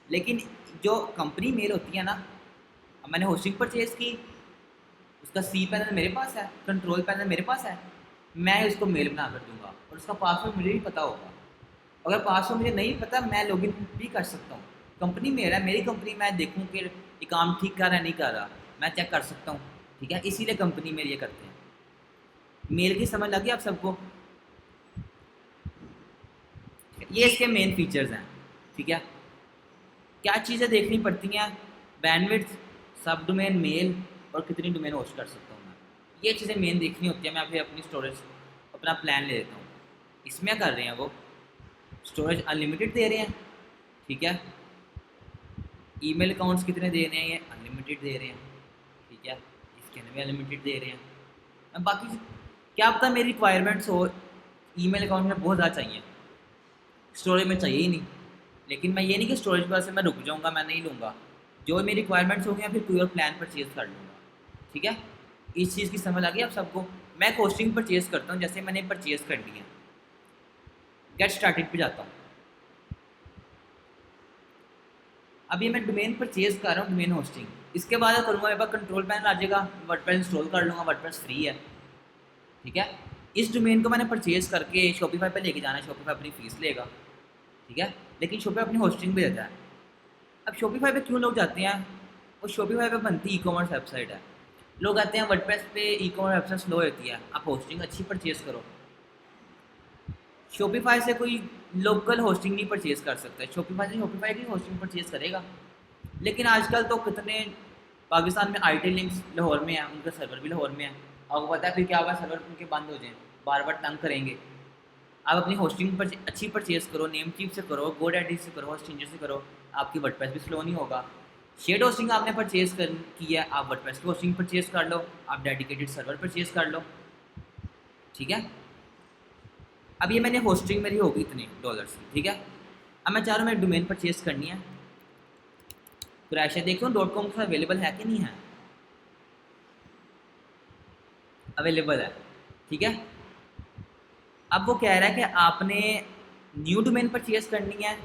लेकिन जो कंपनी मेल होती है ना, अब मैंने होस्टिंग परचेज की, उसका C पैनल मेरे पास है, कंट्रोल पैनल मेरे पास है, मैं उसको मेल बना कर दूंगा और उसका पासवर्ड मुझे भी पता होगा। अगर पासवर्ड मुझे नहीं पता, मैं लॉगिन भी कर सकता हूँ। कंपनी मेरा है, मेरी कंपनी, मैं देखूँ कि ये काम ठीक कर रहा है नहीं कर रहा, मैं चेक कर सकता हूँ, ठीक है, इसीलिए कंपनी में ये करते हैं। मेल की समझ लगी आप सबको? ये इसके मेन फीचर्स हैं। ठीक है, क्या चीज़ें देखनी पड़ती हैं? बैंडविड्थ, सब डोमेन, मेल और कितनी डोमेन होस्ट कर सकता हूँ मैं, ये चीज़ें मेन देखनी होती है। मैं अभी अपनी स्टोरेज अपना प्लान ले लेता हूँ। इसमें कर रहे हैं वो स्टोरेज अनलिमिटेड दे रहे हैं। ठीक है, ईमेल अकाउंट्स कितने दे रहे हैं? ये अनलिमिटेड दे रहे हैं। ठीक है, इसके अंदर भी अनलिमिटेड दे रहे हैं। अब बाकी क्या पता मेरी रिक्वायरमेंट्स हो, ईमेल अकाउंट में बहुत ज़्यादा चाहिए, स्टोरेज में चाहिए ही नहीं। लेकिन मैं ये नहीं कि स्टोरेज पर से मैं रुक जाऊँगा, मैं नहीं लूँगा। जो मेरी रिक्वायरमेंट्स होंगी फिर कोई और प्लान परचेज़ कर लूँगा। ठीक है, इस चीज़ की समझ आ गई आप सबको? मैं होस्टिंग परचेज़ करता हूँ, जैसे मैंने परचेज़ कर ली है, गेट स्टार्टेड पे जाता हूँ। अभी मैं डोमेन परचेज़ कर रहा हूँ, डोमेन होस्टिंग। इसके बाद करूँगा, मेरे पास कंट्रोल पैनल आ जाएगा, वर्डप्रेस इंस्टॉल कर लूँगा, वर्डप्रेस फ्री है। ठीक है, इस डोमेन को मैंने परचेज़ करके शॉपिफाई पे लेके जाना है, शॉपिफाई अपनी फीस लेगा। ठीक है, लेकिन शॉपिफाई अपनी होस्टिंग भी देता है। अब शॉपिफाई पे क्यों लोग जाते हैं? वो शॉपिफाई पे बनती ई कॉमर्स वेबसाइट है। लोग आते हैं वर्डप्रेस पे, ई कॉमर्स वेबसाइट स्लो होती है, आप होस्टिंग अच्छी परचेज़ करो। शॉपिफाई से कोई लोकल होस्टिंग नहीं परचेज़ कर सकता है, शॉपिफाई की होस्टिंग परचेज़ करेगा। लेकिन आजकल तो कितने पाकिस्तान में आईटी लिंक्स लाहौर में है, उनका सर्वर भी लाहौर में है। आपको पता है फिर क्या होगा, सर्वर उनके बंद हो जाए, बार बार तंग करेंगे। आप अपनी होस्टिंग पर अच्छी परचेज़ करो, नेम चीप से करो, गोडैडी से करो, होस्टिंजर से करो, आपकी वर्डप्रेस भी स्लो नहीं होगा। शेड होस्टिंग आपने परचेज़ कर की है, आप वर्डप्रेस की होस्टिंग परचेज़ कर लो, आप डेडिकेटेड सर्वर परचेज़ कर लो। ठीक है, अब ये मैंने होस्टिंग मेरी होगी इतने डॉलर्स की। ठीक है, अब मैं चाह रहा हूँ मैं डोमेन परचेज़ करनी है, क्रैश है, देखो .com का अवेलेबल है कि नहीं है? अवेलेबल है। ठीक है, अब वो कह रहा है कि आपने न्यू डोमेन परचेज़ करनी है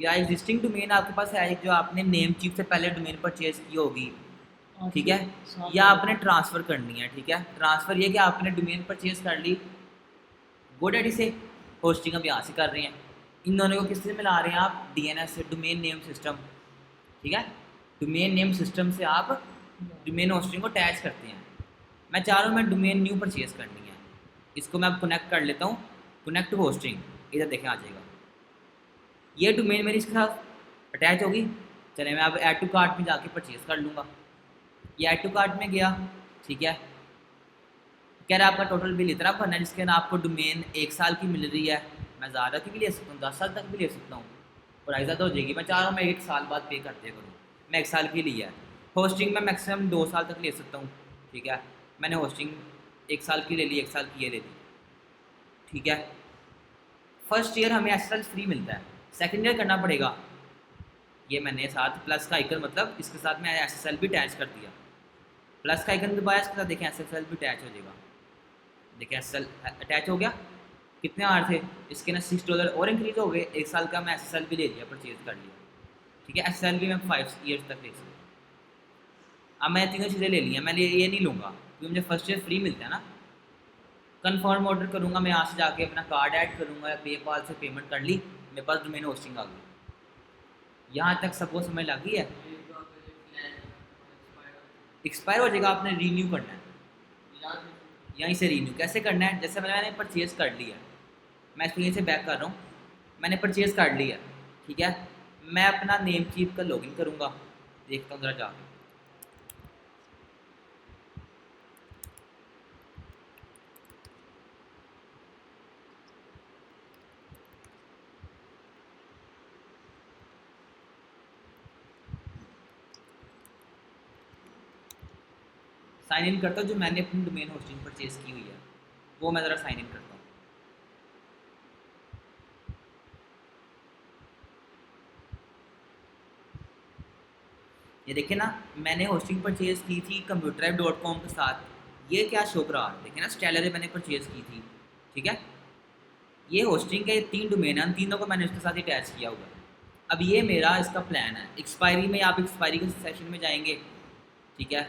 या एग्जिस्टिंग डोमेन आपके पास है जो आपने नेम चीप से पहले डोमेन परचेज़ की होगी। ठीक है, या आपने ट्रांसफ़र करनी है। ठीक है, ट्रांसफ़र ये कि आपने डोमेन परचेज़ कर ली गोडैडी से, होस्टिंग अब यहाँ से कर रहे हैं। इन दोनों को किससे मिला रहे हैं आप? डीएनएस से, डोमेन नेम सिस्टम। ठीक है, डोमेन नेम सिस्टम से आप डोमेन होस्टिंग को अटैच करते हैं। मैं चाह रहा हूँ मैं डोमेन न्यू परचेज़ करनी है, इसको मैं अब कनेक्ट कर लेता हूँ, कनेक्ट होस्टिंग, इधर देखें आ जाएगा। ये डोमेन मेरी इसके साथ अटैच होगी। चले मैं अब ऐड टू कार्ट में जाके परचेज़ कर लूँगा। ये ऐड टू कार्ट में गया। ठीक है, कह रहा है आपका टोटल बिल इतना भरना है जिसके अंदर आपको डोमेन 1 साल की मिल रही है। मैं ज़्यादा की भी ले सकता हूँ, 10 साल तक भी ले सकता हूँ, प्राइस ज़्यादा हो जाएगी। मैं चाह रहा हूँ मैं 1 साल बाद पे कर दिया करूँ। मैं 1 साल की लिया है, होस्टिंग में मैक्सिमम 2 साल तक ले सकता हूँ। ठीक है, मैंने होस्टिंग 1 साल की ले ली, 1 साल की ये ले ली। ठीक है, फर्स्ट ईयर हमें SSL फ्री मिलता है, सेकेंड ईयर करना पड़ेगा। ये मैंने साथ प्लस का आइकन, मतलब इसके साथ मैं SSL भी अटैच कर दिया। प्लस का आइकन दबाया, इसके साथ देखें SSL भी अटैच हो जाएगा। देखिए SSL अटैच हो गया। कितने आ रहे थे इसके ना $6 और इंक्रीज हो गए। 1 साल का मैं SSL भी ले लिया, परचेज कर लिया। ठीक है, SSL भी मैं 5 ईयर्स तक ले सकता। अब मैं तीनों चीज़ें ले ली हैं, मैं ये नहीं लूँगा क्योंकि मुझे फर्स्ट ईयर फ्री मिलता है ना। कन्फर्म ऑर्डर करूँगा मैं, यहाँ से जाके अपना कार्ड ऐड करूँगा या पेपाल से पेमेंट कर ली, मेरे पास डोमेन होस्टिंग आ गई। यहाँ तक सबको समझ लग गई है? एक्सपायर हो जाएगा, आपने रीन्यू करना है। यहीं से रीन्यू कैसे करना है? जैसे मैंने परचेज़ कर लिया, मैं इसको यहीं से बैक कर रहा हूँ, मैंने परचेज़ कर लिया। ठीक है, मैं अपना नेम चीप का लॉगिन करूँगा, देखता हूँ ज़रा जाके। साइन इन करता हूँ, जो मैंने अपनी डोमेन होस्टिंग परचेज़ की हुई है वो मैं ज़रा साइन इन करता हूँ। ये देखिए ना, मैंने होस्टिंग परचेज़ की थी computerdrive.com के साथ। ये क्या शो करा, देखिए ना, स्टेलर मैंने परचेज़ की थी। ठीक है, ये होस्टिंग के 3 डोमेन हैं, तीनों को मैंने उसके साथ अटैच किया हुआ है। अब ये मेरा इसका प्लान है, एक्सपायरी में आप एक्सपायरी के सेशन में जाएंगे। ठीक है,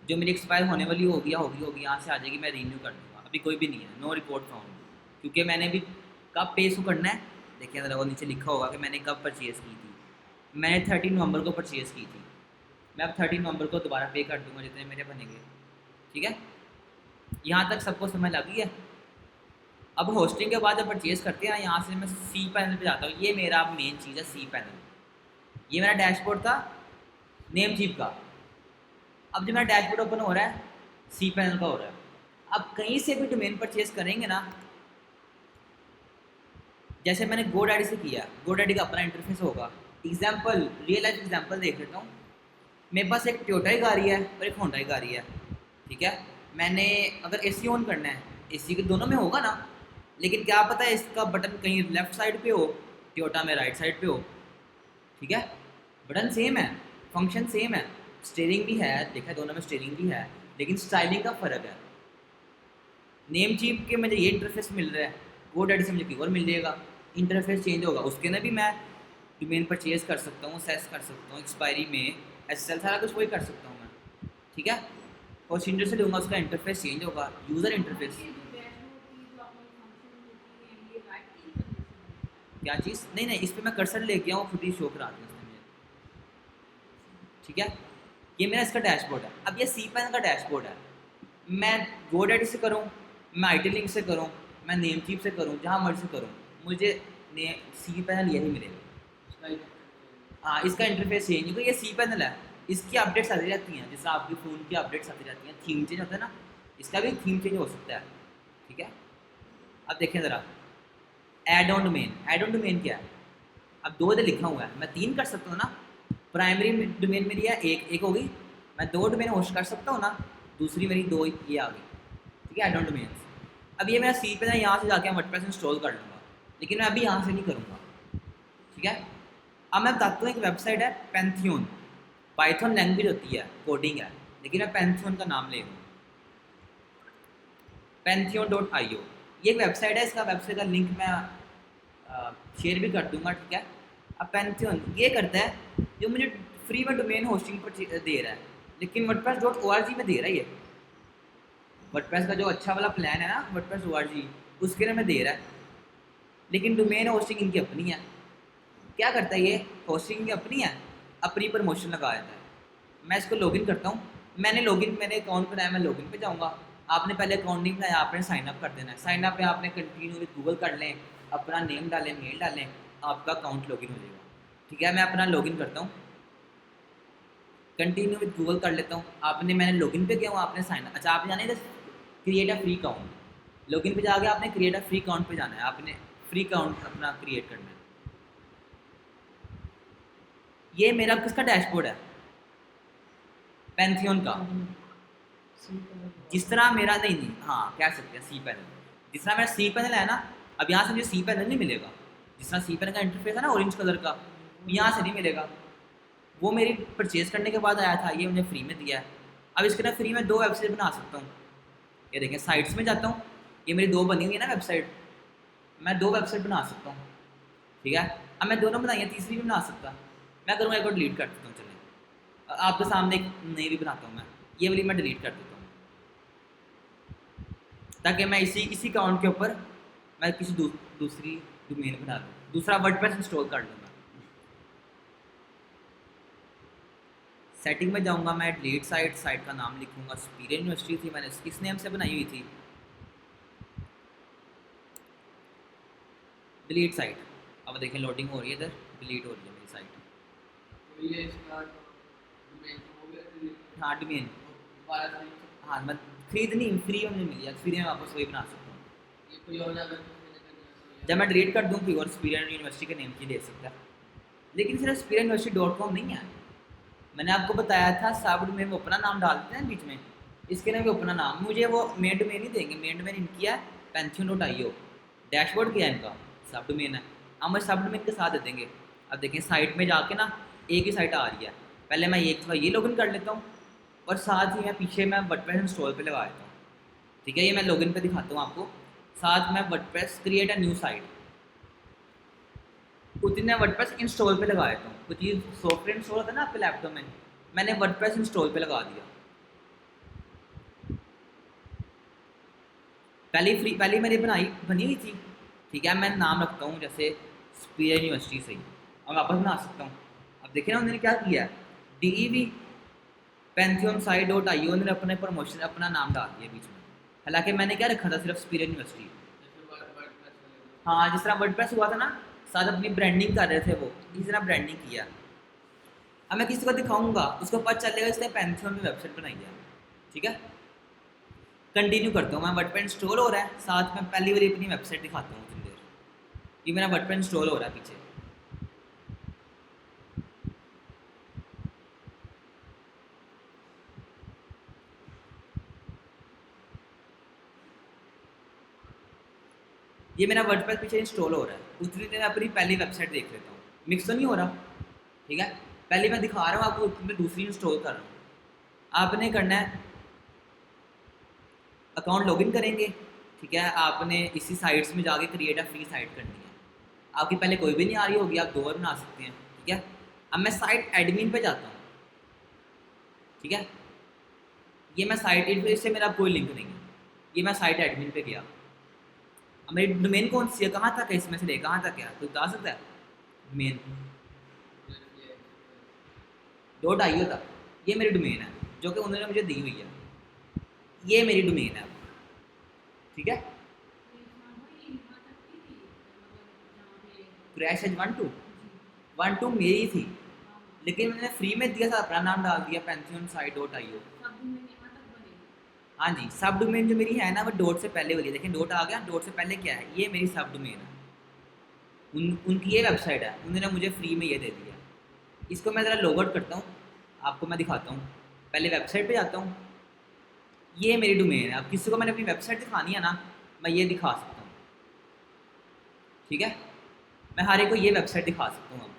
जो मेरी एक्सपायर होने वाली होगी यहाँ से आ जाएगी, मैं रीन्यू कर दूँगा। अभी कोई भी नहीं है, नो रिपोर्ट फाउंड, क्योंकि मैंने भी कब पे इसको करना है। देखिए ज़रा वो नीचे लिखा होगा कि मैंने कब परचेज़ की थी। मैंने 13 नवंबर को परचेज़ की थी, मैं अब 13 नवंबर को दोबारा पे कर दूंगा जितने मेरे बनेंगे। ठीक है, यहाँ तक सबको समझ लगी है। अब होस्टिंग के बाद जब परचेज़ करते हैं यहाँ से मैं सी पैनल पे जाता हूँ। ये मेरा मेन चीज़ है सी पैनल। ये मेरा डैशबोर्ड था नेम चीप का। अब जो मेरा डैशबोर्ड ओपन हो रहा है सी पैनल का हो रहा है। अब कहीं से भी डोमेन परचेज़ करेंगे ना, जैसे मैंने GoDaddy से किया, GoDaddy का अपना इंटरफेस होगा। एग्जाम्पल, रियल लाइफ एग्जाम्पल देख लेता हूँ। मेरे पास एक टोयोटा की गाड़ी है और एक होंडा की गाड़ी है। ठीक है, मैंने अगर एसी ऑन करना है, एसी के दोनों में होगा ना, लेकिन क्या पता है इसका बटन कहीं लेफ्ट साइड पे हो, टोयोटा में राइट साइड पे हो। ठीक है, बटन सेम है, फंक्शन सेम है, स्टीयरिंग भी है, देखा है दोनों में स्टीयरिंग भी है, लेकिन स्टाइलिंग का फ़र्क है। नेम चीप के मुझे ये इंटरफेस मिल रहा है, GoDaddy से मुझे की और मिल जाएगा, इंटरफेस चेंज होगा। उसके अंदर भी मैं डोमेन परचेज कर सकता हूँ, सेस कर सकता हूँ, एक्सपायरी में SSL सारा कुछ वही कर सकता हूँ मैं। ठीक है, और सिंडर से लूँगा, उसका इंटरफेस चेंज होगा, यूज़र इंटरफेस। क्या चीज़? नहीं नहीं, इस पर मैं कर्सर ले गया हूँ, खुद ही शो करा दिया उसने मुझे। ठीक है, ये मेरा इसका डैशबोर्ड है। अब ये सी पैनल का डैशबोर्ड है। मैं GoDaddy से करूँ, मैं IT लिंक से करूँ, मैं नेम चीप से करूँ, जहाँ मर्जी से करूँ, मुझे सी पैनल यही मिलेगा। हाँ, इसका इंटरफेस चेंज क्योंकि ये सी पैनल है, इसकी अपडेट्स आती रहती हैं, जैसे आपके फ़ोन की अपडेट्स आती रहती हैं, थीम चेंज होता है ना, इसका भी थीम चेंज हो सकता है। ठीक है, अब देखें ज़रा add on domain. Add on domain क्या है? अब दो इधर लिखा हुआ है, मैं 3 कर सकता हूँ ना। प्राइमरी डोमेन मेरी है एक होगी, मैं 2 डोमेन होस्ट कर सकता हूँ ना, दूसरी मेरी 2 ये आ गई। ठीक है, ऐड ऑन डोमेन्स। अब ये मेरा सी पे ना, यहाँ से जाके वर्डप्रेस इंस्टॉल कर लूँगा, लेकिन मैं अभी यहाँ से नहीं करूँगा। ठीक है, अब मैं बताता हूँ, एक वेबसाइट है पैंथियन, पाइथन लैंग्वेज होती है, कोडिंग है, लेकिन मैं पैंथियन का नाम ले रहा हूँ, pantheon.io। ये एक वेबसाइट है, इसका वेबसाइट का लिंक मैं शेयर भी कर दूंगा। ठीक है, अब पैंथियन ये करता है, जो मुझे फ्री में डोमेन होस्टिंग पर दे रहा है, लेकिन WordPress.org में दे रहा है। ये WordPress का जो अच्छा वाला प्लान है ना, WordPress.org, उसके लिए में दे रहा है, लेकिन डोमेन होस्टिंग इनकी अपनी है। क्या करता है ये, होस्टिंग की अपनी है, अपनी प्रमोशन लगा देता है। मैं इसको लॉगिन करता हूँ, मैंने अकाउंट बनाया, मैं लॉगिन पे जाऊँगा। आपने पहले अकाउंट नहीं बनाया, आपने साइन अप कर देना है। साइन अप पे आपने कंटिन्यू विद गूगल कर लें, अपना नेम डालें, मेल डालें, आपका अकाउंट लॉगिन हो जाएगा। ठीक है, मैं अपना लॉगिन करता हूँ, कंटिन्यू विद गूगल कर लेता हूँ। मैंने लॉगिन पे गया हूँ, आपने साइन अप, अच्छा आपने जाना है create a free account, login पे जाके आपने क्रिएट अ फ्री अकाउंट पे जाना है, आपने फ्री अकाउंट अपना क्रिएट करना है। ये मेरा किसका डैशबोर्ड है, पैंथियन का। जिस तरह मेरा नहीं, हाँ कह सकते हैं सी पैनल, जिस तरह मेरा सी पैनल है ना, अब यहाँ से मुझे सी पैनल नहीं मिलेगा। जिस तरह सी पैनल का इंटरफेस है ना ऑरेंज कलर का, यहाँ से नहीं मिलेगा। वो मेरी परचेज करने के बाद आया था, ये मुझे फ्री में दिया है। अब इसके अंदर फ्री में 2 वेबसाइट बना सकता हूँ। ये देखें, साइट्स में जाता हूँ, ये मेरी 2 बनी हुई है ना वेबसाइट, मैं 2 वेबसाइट बना सकता हूँ। ठीक है, अब मैं दोनों बनाई है, तीसरी भी बना सकता। मैं करूँगा एक और डिलीट कर देता हूँ। चलें, आपके सामने एक नई भी बनाता हूँ मैं, ये वाली मैं डिलीट कर देता हूँ, ताकि मैं इसी अकाउंट के ऊपर मैं किसी दूसरी डोमेन बना दूँ, दूसरा वर्डप्रेस इंस्टॉल कर लूँगा। सेटिंग में जाऊँगा, मैं डिलीट साइट का नाम लिखूँगा, स्पीरियन यूनिवर्सिटी थी, मैंने किस नेम से बनाई हुई थी, डिलीट साइट। अब देखें लोडिंग हो रही है, इधर डिलीट हो रही है मेरी साइट। तो ये इसका डोमेन हो गया delete। हाँ डोमेन, दोबारा से हाँ मैं खरीदनी फ्री में मिली है, फ्री में वापस वही बना सकता हूँ। ये कोई और अगर किसी ने करना है तो जब मैं डिलीट कर दूँ कोई और स्पीरियन यूनिवर्सिटी के नेम की दे सकता है, लेकिन सिर्फ spirianuniversity.com नहीं है। मैंने आपको बताया था सब डोमेन में अपना नाम डालते हैं बीच में, इसके लिए भी अपना नाम, मुझे वो मेन डोमेन ही देंगे। मेन डोमेन इनकी है pantheon.io, डैशबोर्ड क्या है इनका, सब डोमेन है, हम मुझे सब डोमेन के साथ दे देंगे। अब देखें साइट में जाके ना एक ही साइट आ रही है, पहले मैं एक ये लॉगिन कर लेता हूँ और साथ ही मैं पीछे मैं वर्डप्रेस इंस्टॉल पे लगा देता हूँ। ठीक है, ये मैं लॉगिन पे दिखाता हूँ आपको, साथ में WordPress create a new site, उतने वर्डप्रेस इंस्टॉल पे लगा देता हूँ। कुछ चीज़ सॉफ्टवेयर इंस्टॉल होता है ना आपके लैपटॉप में, मैंने वर्डप्रेस इंस्टॉल पे लगा दिया। पहले मेरी बनी हुई थी। ठीक है, मैं नाम रखता हूँ जैसे स्पीरियन यूनिवर्सिटी से ही, और वापस बना सकता हूँ। अब देखिए ना उन्होंने क्या किया है, DEV Pantheon site dot I उन्होंने अपने प्रमोशन अपना नाम डाल दिया बीच में, हालांकि मैंने क्या रखा था, सिर्फ स्पीरियन यूनिवर्सिटी। या फिर वर्डप्रेस वाले को? हाँ, जिस तरह वर्डप्रेस हुआ था ना, साथ अपनी ब्रांडिंग कर रहे थे वो, इसी तरह ब्रांडिंग किया। अब मैं किसी को दिखाऊंगा, उसको पता चलेगा इसने पैंथियन में वेबसाइट बनाई है। ठीक है, कंटिन्यू करता हूँ मैं। वर्डप्रेस इंस्टॉल हो रहा है, साथ में पहली बार अपनी वेबसाइट दिखाता हूँ इतनी देर। ये मेरा वर्डप्रेस इंस्टॉल हो रहा है पीछे। ये मेरा वर्डप्रेस पीछे इंस्टॉल हो रहा है, उतनी देर में अपनी पहली वेबसाइट देख लेता हूँ। मिक्स तो नहीं हो रहा? ठीक है, पहले मैं दिखा रहा हूँ आपको, मैं दूसरी इंस्टॉल कर रहा हूँ। आपने करना है, अकाउंट लॉगिन करेंगे। ठीक है, आपने इसी साइट्स में जाके क्रिएट अ फ्री साइट करनी है। आपकी पहले कोई भी नहीं आ रही होगी, आप दो बार बना सकते हैं। ठीक है, अब मैं साइट एडमिन पे जाता हूँ। ठीक है, ये मैं साइट एडमिन से मेरा कोई लिंक नहीं है, ये मैं साइट एडमिन पे गया। अब मेरी डोमेन कौन सी है, कहाँ तक है, इसमें से ले कहाँ तक है, कोई बता सकता है? डोमेन डॉट आई तक, ये मेरी डोमेन है जो कि उन्होंने मुझे दी हुई है, ये मेरी डोमेन है। ठीक है, क्रैश एज 1 2 मेरी थी, लेकिन मैंने फ्री में दिया था, अपना नाम डाल दिया पैंथियन साइट डॉट आई ओ। हाँ जी, सब डोमेन जो मेरी है ना, वो डॉट से पहले वाली है, लेकिन डॉट आ गया, डॉट से पहले क्या है, ये मेरी सब डोमेन है। उनकी ये वेबसाइट है, उन्होंने मुझे फ्री में ये दे दिया। इसको मैं ज़रा लॉग आउट करता हूँ, आपको मैं दिखाता हूँ। पहले वेबसाइट पे जाता हूँ, ये मेरी डोमेन है। अब किसी को मैंने अपनी वेबसाइट दिखानी है ना, मैं ये दिखा सकता हूँ। ठीक है, मैं हर एक को ये वेबसाइट दिखा सकता हूँ। अब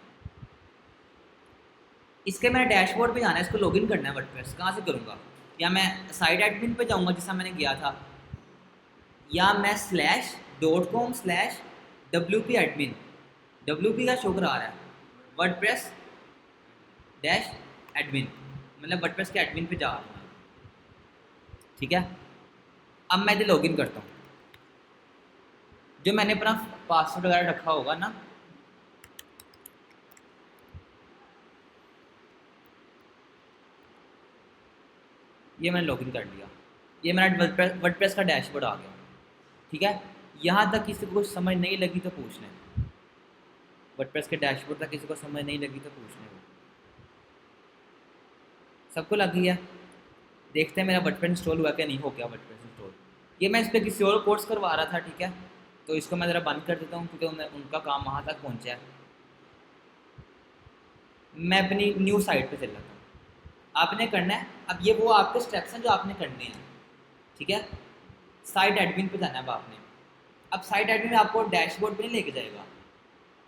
इसके मेरा डैशबोर्ड पे जाना है, इसको लॉगिन करना है वर्डप्रेस, कहाँ से करूँगा? या मैं साइट एडमिन पे जाऊँगा जिससे मैंने गया था, या मैं /.com/wp एडमिन, WP का शो करा रहा है, वर्डप्रेस डैश एडमिन, मतलब वर्डप्रेस के एडमिन पे जा रहा हूँ। ठीक है, अब मैं इधर लॉगिन करता हूँ। जो मैंने अपना पासवर्ड वगैरह रखा होगा ना, ये मैंने लॉगिन कर लिया। ये मेरा वर्डप्रेस का डैशबोर्ड आ गया। ठीक है, यहाँ तक किसी को कुछ समझ नहीं लगी तो पूछ लें। वर्डप्रेस के डैशबोर्ड तक किसी को समझ नहीं लगी तो पूछ लें। सबको लग गई है? देखते हैं मेरा वर्डप्रेस इंस्टॉल हुआ क्या नहीं हो गया वर्डप्रेस इंस्टॉल। ये मैं इस पर किसी और कोर्स करवा रहा था। ठीक है, तो इसको मैं ज़रा बंद कर देता हूँ क्योंकि उनका काम वहाँ तक पहुँचा है। मैं अपनी न्यू साइट पे चल रहा था। आपने करना है, अब ये वो आपके स्टेप्स हैं जो आपने करने हैं। ठीक है, साइट एडमिन पे जाना है अब आपने। अब साइट एडमिन आपको डैशबोर्ड पे नहीं लेके जाएगा।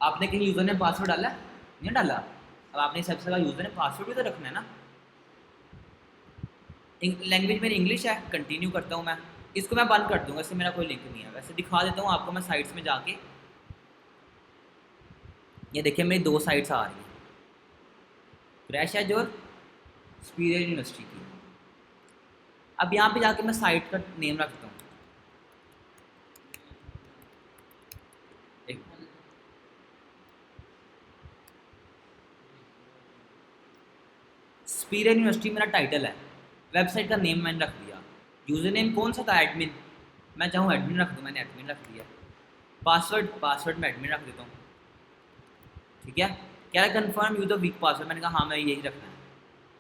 आपने कहीं यूज़र ने पासवर्ड डाला नहीं डाला, अब आपने सबसे ज़्यादा यूज़र ने पासवर्ड भी तो रखना है ना। लैंग्वेज मेरी इंग्लिश है, कंटिन्यू करता हूँ मैं। इसको मैं बंद कर दूंगा, इससे मेरा कोई लिंक नहीं है। वैसे दिखा देता हूँ आपको मैं साइट्स में जाके। ये देखिए मेरी दो साइट्स आ रही हैं, क्रैश एज और स्पीरियन यूनिवर्सिटी की। अब यहाँ पे जाके मैं साइट का नेम रखता हूँ। स्पीरियन यूनिवर्सिटी मेरा टाइटल है, वेबसाइट का नेम मैंने रख दिया। यूज़र नेम कौन सा था? एडमिन। मैं चाहूँ एडमिन रख दूँ, मैंने एडमिन रख दिया। पासवर्ड मैं एडमिन रख देता हूँ। ठीक है, क्या है कन्फर्म यूज़र वीक पासवर्ड, मैंने कहा हाँ मैं यही रखना है,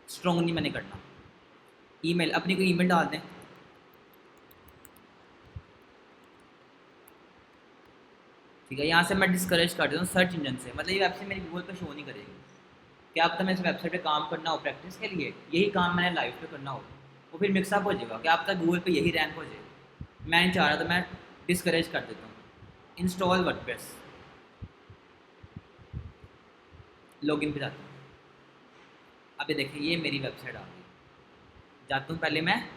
स्ट्रॉन्ग नहीं मैंने करना। ईमेल, अपनी कोई ईमेल डाल दें। ठीक है, यहाँ से मैं डिस्करेज कर देता हूँ सर्च इंजन से, मतलब ये वेबसाइट मेरी गूगल पे शो नहीं करेगी। क्या आप मैं इस वेबसाइट पे काम करना हो प्रैक्टिस के लिए, यही काम मैंने लाइव पे करना हो, वो फिर मिक्सअप हो जाएगा। क्या आप तक गूगल पे यही रैंक हो जाए, मैं नहीं चाह रहा, तो मैं डिस्करेज कर देता हूँ। इंस्टॉल वर्डप्रेस, लॉगिन पे जाता हूँ। अब ये देखिए ये मेरी वेबसाइट आ गई। जाता हूँ, पहले मैं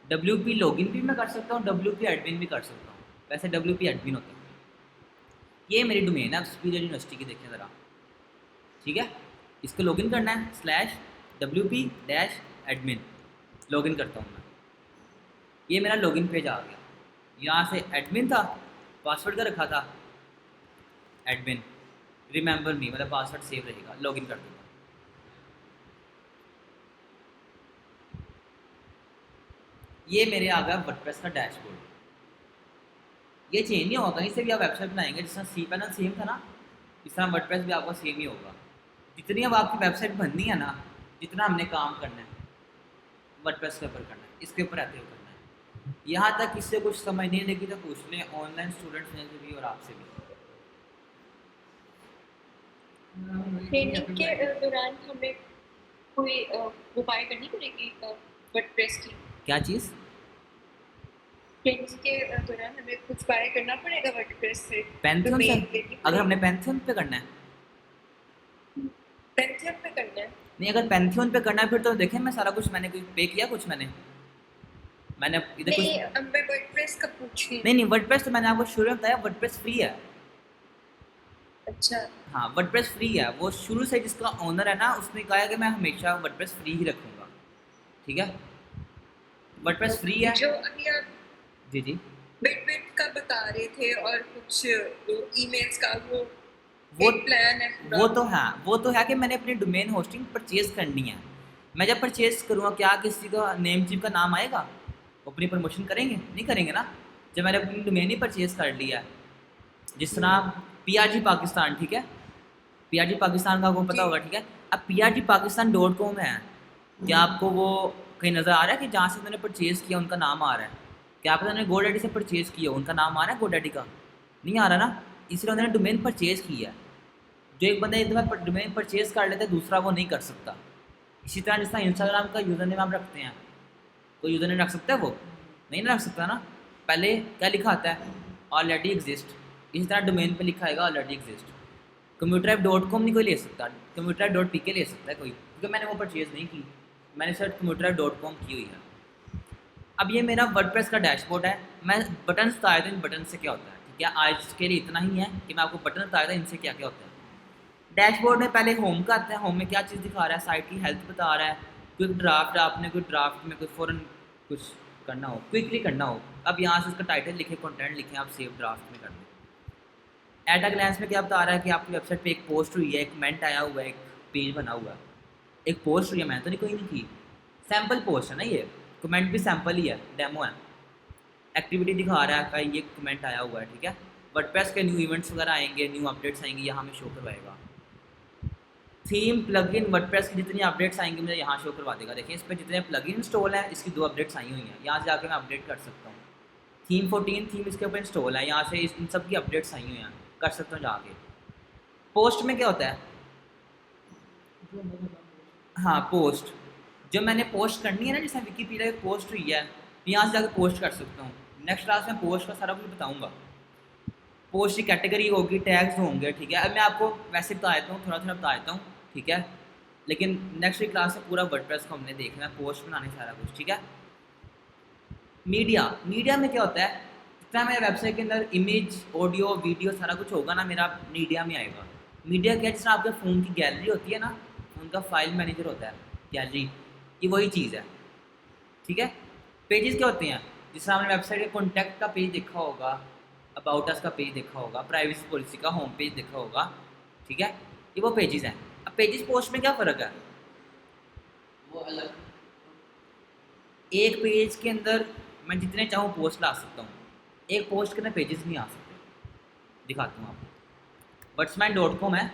WP लॉगिन भी मैं कर सकता हूँ, WP एडमिन भी कर सकता हूँ। वैसे WP एडमिन होता है। ये मेरी डोमेन है, अब स्पीरियन यूनिवर्सिटी की देखिए ज़रा। ठीक है, इसको लॉगिन करना है, /WP-admin लॉगिन करता हूँ मैं। ये मेरा लॉगिन पेज आ गया। यहाँ से एडमिन था, पासवर्ड का रखा था एडमिन, रिमेंबर मी, मतलब पासवर्ड सेव रहेगा। लॉगिन कर दूँगा। ये मेरे आ गया वर्डप्रेस का डैशबोर्ड। ये चेंज नहीं होगा, इससे भी आप वेबसाइट बनाएंगे जिस तरह सी पैनल सेम था ना, इस तरह वर्डप्रेस भी आपका सेम ही होगा। जितनी अब आपकी वेबसाइट बननी है ना, जितना हमने काम करना है वर्डप्रेस के ऊपर करना है, इसके ऊपर रहते हुए करना है। यहाँ तक किससे कुछ समझ नहीं लगी तो पूछ लें ऑनलाइन स्टूडेंट्स में से भी और आपसे भी। ट्रेनिंग के दौरान हमें कोई वो बाय करनी पड़ेगी वर्डप्रेस की? क्या चीज़? ट्रेनिंग के दौरान हमें कुछ बाय करना पड़ेगा वर्डप्रेस से? पैंथियन से? डोमेन लेनी अगर हमने पड़ेगी? पैंथियन पे करना है, पेंथियन पे करना है? नहीं अगर पैंथियन पे करना है फिर तो देखें मैं सारा कुछ मैंने कुछ पे किया, कुछ मैंने इधर कुछ नहीं, अब मैं वर्डप्रेस का पूछ रही हूँ। नहीं वर्डप्रेस तो मैंने आपको शुरू में बताया, वर्डप्रेस फ्री है। अच्छा। हाँ वर्डप्रेस फ्री है, वो शुरू से जिसका ओनर है ना उसने कहा है कि मैं हमेशा वर्डप्रेस फ्री ही रखूँगा, ठीक है। वर्डप्रेस फ्री है। जो अभी आप जी जी। बिटबिट का बता रहे थे और कुछ ईमेल्स का, वो एक प्लान है पूरा। वो तो है कि मैंने अपनी डोमेन होस्टिंग परचेज करनी है। मैं जब परचेज करूँगा क्या किसी का नेम चीफ का नाम आएगा? वो अपनी प्रमोशन करेंगे? नहीं करेंगे ना। जब मैंने अपनी डोमेन ही परचेज कर लिया है, जिस तरह PRG पाकिस्तान, ठीक है, PRG पाकिस्तान का आपको पता होगा, ठीक है। अब PRGPakistan.com है, क्या आपको वो कहीं नज़र आ रहा है कि जहाँ से मैंने परचेज़ किया उनका नाम आ रहा है? क्या पता उन्होंने GoDaddy से परचेज़ किया उनका नाम आ रहा है GoDaddy का? नहीं आ रहा ना, इसलिए उन्होंने डोमेन परचेज़ किया है। जो एक बंदा एक दफ़ा डोमेन परचेज़ कर लेता है दूसरा वो नहीं कर सकता। इसी तरह जिस तरह इंस्टाग्राम का यूज़र नेम आप रखते हैं, कोई यूज़र नेम रख सकता है? वो नहीं ना रख सकता ना। पहले क्या लिखा आता है? Already exist. इसी तरह डोमेन पे लिखा आएगा ऑलरेडी एग्जिस्ट। commuterApp.com नहीं कोई ले सकता, commuterApp.pk ले सकता है कोई, क्योंकि मैंने वो परचेज़ नहीं की, मैंने सिर्फ commuterApp.com की हुई है। अब ये मेरा वर्डप्रेस का डैशबोर्ड है। मैं बटन बताया था इन बटन से क्या होता है, ठीक है। आज के लिए इतना ही है कि मैं आपको बटन बताया था इनसे क्या क्या होता है। डैशबोर्ड में पहले होम का आता है, होम में क्या चीज़ दिखा रहा है, साइट की हेल्थ बता रहा है, क्विक ड्राफ्ट, आपने कोई ड्राफ्ट में कोई फ़ौरन कुछ करना हो, क्विकली करना हो, अब यहाँ से उसका टाइटल लिखे, कंटेंट लिखें, आप सेव ड्राफ्ट में कर दें। एट अ ग्लैंस में क्या बता रहा है कि आपकी वेबसाइट पे एक पोस्ट हुई है, एक कमेंट आया हुआ है, एक पेज बना हुआ है, एक पोस्ट हुई है, मैंने तो नहीं कोई नहीं की, सैम्पल पोस्ट है ना, ये कमेंट भी सैम्पल ही है, डेमो है। एक्टिविटी दिखा रहा है का ये कमेंट आया हुआ है, ठीक है। वर्डप्रेस के न्यू इवेंट्स वगैरह आएंगे, न्यू अपडेट्स आएंगे, यहाँ हमें शो करवाएगा। थीम प्लगइन वर्डप्रेस की जितनी अपडेट्स आएंगी मुझे यहाँ शो करवा देगा। देखिए इस पर जितने प्लगइन इंस्टॉल है इसकी 2 अपडेट्स आई हुई हैं, यहाँ से जाकर मैं अपडेट कर सकता हूँ। थीम 14 थीम इसके ऊपर इंस्टॉल है, यहाँ से इन सब की अपडेट्स आई हुई हैं, कर सकता हूँ जाके। पोस्ट में क्या होता है? हाँ पोस्ट, जो मैंने पोस्ट करनी है ना, जैसे विकीपीडिया की पोस्ट हुई है, यहाँ से जाकर पोस्ट कर सकता हूँ। नेक्स्ट क्लास में पोस्ट का सारा कुछ बताऊँगा। पोस्ट की कैटेगरी होगी, टैग्स होंगे, ठीक है। अब मैं आपको वैसे बता देता हूँ, थोड़ा थोड़ा बता देता हूँ, ठीक है। लेकिन नेक्स्ट क्लास में पूरा वर्डप्रेस को हमने देखना है, पोस्ट बनाने सारा कुछ, ठीक है। मीडिया में क्या होता है, जितना मेरे वेबसाइट के अंदर इमेज, ऑडियो, वीडियो सारा कुछ होगा ना, मेरा मीडिया में आएगा। मीडिया क्या, जिस तरह आपके फ़ोन की गैलरी होती है ना, फ़ोन का फाइल मैनेजर होता है गैलरी, ये वही चीज़ है, ठीक है। पेजेस क्या होते हैं, जिस तरह आपने वेबसाइट के कॉन्टैक्ट का पेज देखा होगा, अबाउट अस का पेज देखा होगा, प्राइवेसी पॉलिसी का होम पेज देखा होगा, ठीक है, ये वो पेजेस हैं। अब पेजेस पोस्ट में क्या फ़र्क है? वो अलग। एक पेज के अंदर मैं जितने चाहूँ पोस्ट ला सकता हूँ, एक पोस्ट के अंदर पेजेस नहीं आ सकते। दिखाता हूँ आपको, wordsman.com है,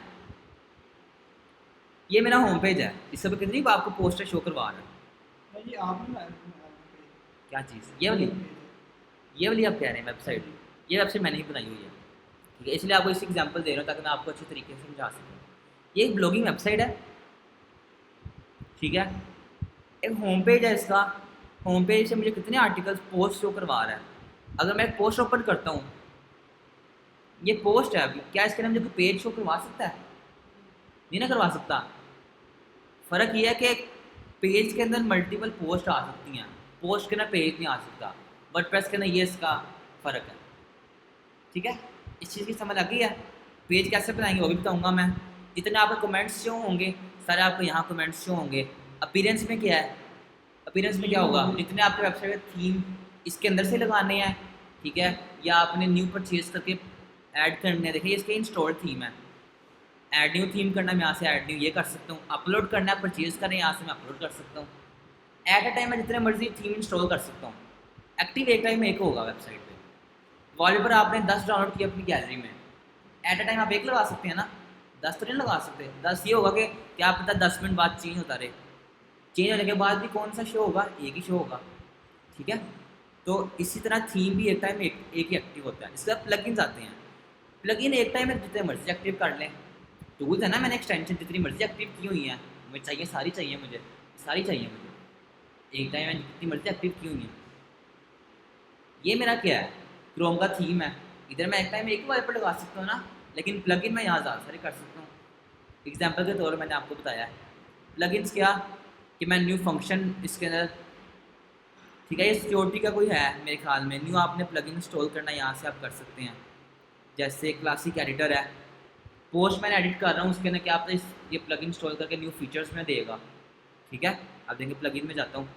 ये मेरा होम पेज है, इस सब कितनी आपको पोस्टर शो करवा रहा है। नहीं आपने क्या चीज़? ये वाली आप कह रहे हैं वेबसाइट, ये वेबसाइट मैंने ही बनाई हुई है, ठीक है। इसलिए आपको इस एग्जांपल दे रहा हूँ ताकि मैं आपको अच्छे तरीके से समझा सकूँ। ये एक ब्लॉगिंग वेबसाइट है, ठीक है। एक होम पेज है इसका, होम पेज से मुझे कितने आर्टिकल्स पोस्ट शो करवा रहा है। अगर मैं एक पोस्ट ओपन करता हूँ, ये पोस्ट है, अभी क्या इसके अंदर मुझे कोई पेज शो करवा सकता है? नहीं ना करवा सकता। फ़र्क ये है कि एक पेज के अंदर मल्टीपल पोस्ट आ सकती हैं, पोस्ट के अंदर पेज नहीं आ सकता। वर्डप्रेस के अंदर ये इसका फ़र्क है, ठीक है। इस चीज़ की समझ आ गई है। पेज कैसे बनाएंगे वो भी बताऊंगा मैं। जितने आपको कमेंट्स शो होंगे सारे आपको यहाँ कमेंट्स शो होंगे। अपीयरेंस में क्या है, अपीयरेंस में क्या होगा, जितने आपके वेबसाइट में थीम इसके अंदर से लगाने हैं, ठीक है, या आपने न्यू परचेज करके ऐड करने हैं। देखिए इसके इंस्टॉल थीम है, ऐड न्यू थीम करना है, मैं यहाँ से ऐड न्यू ये कर सकता हूँ। अपलोड करना है, परचेज करना है, यहाँ से मैं अपलोड कर सकता हूँ, एट अ टाइम मैं जितने मर्जी थीम इंस्टॉल कर सकता हूँ। एक्टिव एक टाइम में एक होगा वेबसाइट पे। वॉलपेपर आपने 10 डाउनलोड किया अपनी गैलरी में, एट अ टाइम आप एक लगा सकते हैं ना, 10 तो नहीं लगा सकते। 10 ये होगा कि क्या पता 10 मिनट बाद चेंज होता रहे, चेंज होने के बाद भी कौन सा शो होगा, एक ही शो होगा, ठीक है। तो इसी तरह थीम भी एक टाइम में एक ही एक्टिव होता है। इसके बाद प्लगइन्स आते हैं। प्लगइन एक टाइम में जितने मर्जी एक्टिव कर लें। टूल्स है ना, मैंने एक्सटेंशन जितनी मर्जी एक्टिव की हुई हैं, मुझे चाहिए सारी चाहिए, मुझे सारी चाहिए मुझे, एक टाइम में जितनी मर्जी एक्टिव की हुई हैं। ये मेरा क्या है, क्रोम का थीम है। इधर मैं एक टाइम में एक ही वाइपर लगा सकता हूँ ना, लेकिन प्लगइन मैं यहाँ ज़्यादा सारे कर सकता हूँ। एग्जाम्पल के तौर पर मैंने आपको बताया है प्लगइन्स क्या, कि मैं न्यू फंक्शन इसके अंदर, ठीक है, ये सिक्योरिटी का कोई है मेरे ख्याल में, न्यू आपने प्लगइन इंस्टॉल करना यहाँ से आप कर सकते हैं। जैसे क्लासिक एडिटर है, पोस्ट मैंने एडिट कर रहा हूँ, उसके अंदर क्या आपने ये प्लगइन इंस्टॉल करके न्यू फीचर्स में देगा, ठीक है। अब देखेंगे प्लगइन में जाता हूँ,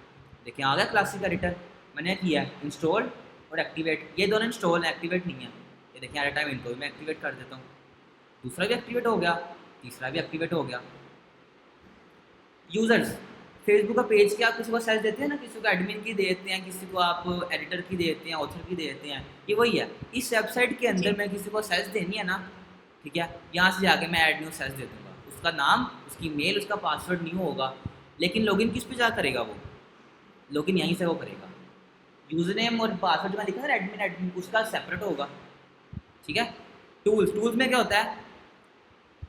देखिए आ गया क्लासिक एडिटर, मैंने किया है इंस्टॉल और एक्टिवेट, ये दोनों इंस्टॉल है, एक्टिवेट नहीं है। ये देखिए एट टाइम इनको भी मैं एक्टिवेट कर देता हूँ, दूसरा भी एक्टिवेट हो गया, तीसरा भी एक्टिवेट हो गया। यूज़र्स, फेसबुक का पेज क्या आप किसी को सेल्स देते हैं ना, किसी को एडमिन की देते हैं, किसी को आप एडिटर की देते हैं, ऑथर की देते हैं, ये वही है। इस वेबसाइट के जी अंदर मैं किसी को सेल्स देनी है ना, ठीक है, यहाँ से जाके मैं ऐड न्यू सेल्स दे दूँगा, उसका नाम, उसकी मेल, उसका पासवर्ड न्यू होगा, लेकिन लॉगिन किस पे जा करेगा वो, लॉगिन यहीं से वो करेगा। यूज़र नेम और पासवर्ड में लिखा है एडमिन एडमिन, उसका सेपरेट होगा, ठीक है। टूल्स में क्या होता है,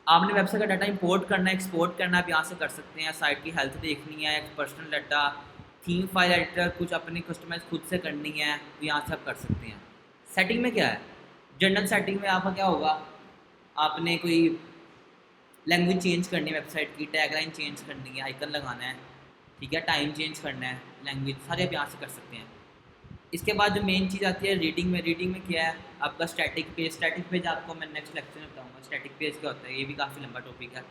आपने वेबसाइट का डाटा इंपोर्ट करना है, एक्सपोर्ट करना है, आप यहाँ से कर सकते हैं। साइट की हेल्थ देखनी है, personal data, theme file editor, कुछ अपनी कस्टमाइज खुद से करनी है, तो यहाँ से आप कर सकते हैं। सेटिंग में क्या है, जनरल सेटिंग में आपका क्या होगा, आपने कोई लैंग्वेज चेंज करनी है, वेबसाइट की टैगलाइन चेंज करनी है, आइकन लगाना है, ठीक है, टाइम चेंज करना है, लैंग्वेज, सारे आप यहाँ से कर सकते हैं। इसके बाद जो मेन चीज़ आती है रीडिंग में, रीडिंग में क्या है आपका स्टैटिक पेज। स्टैटिक पेज आपको मैं नेक्स्ट लेक्चर में बताऊंगा स्टैटिक पेज क्या होता है, ये भी काफ़ी लंबा टॉपिक है,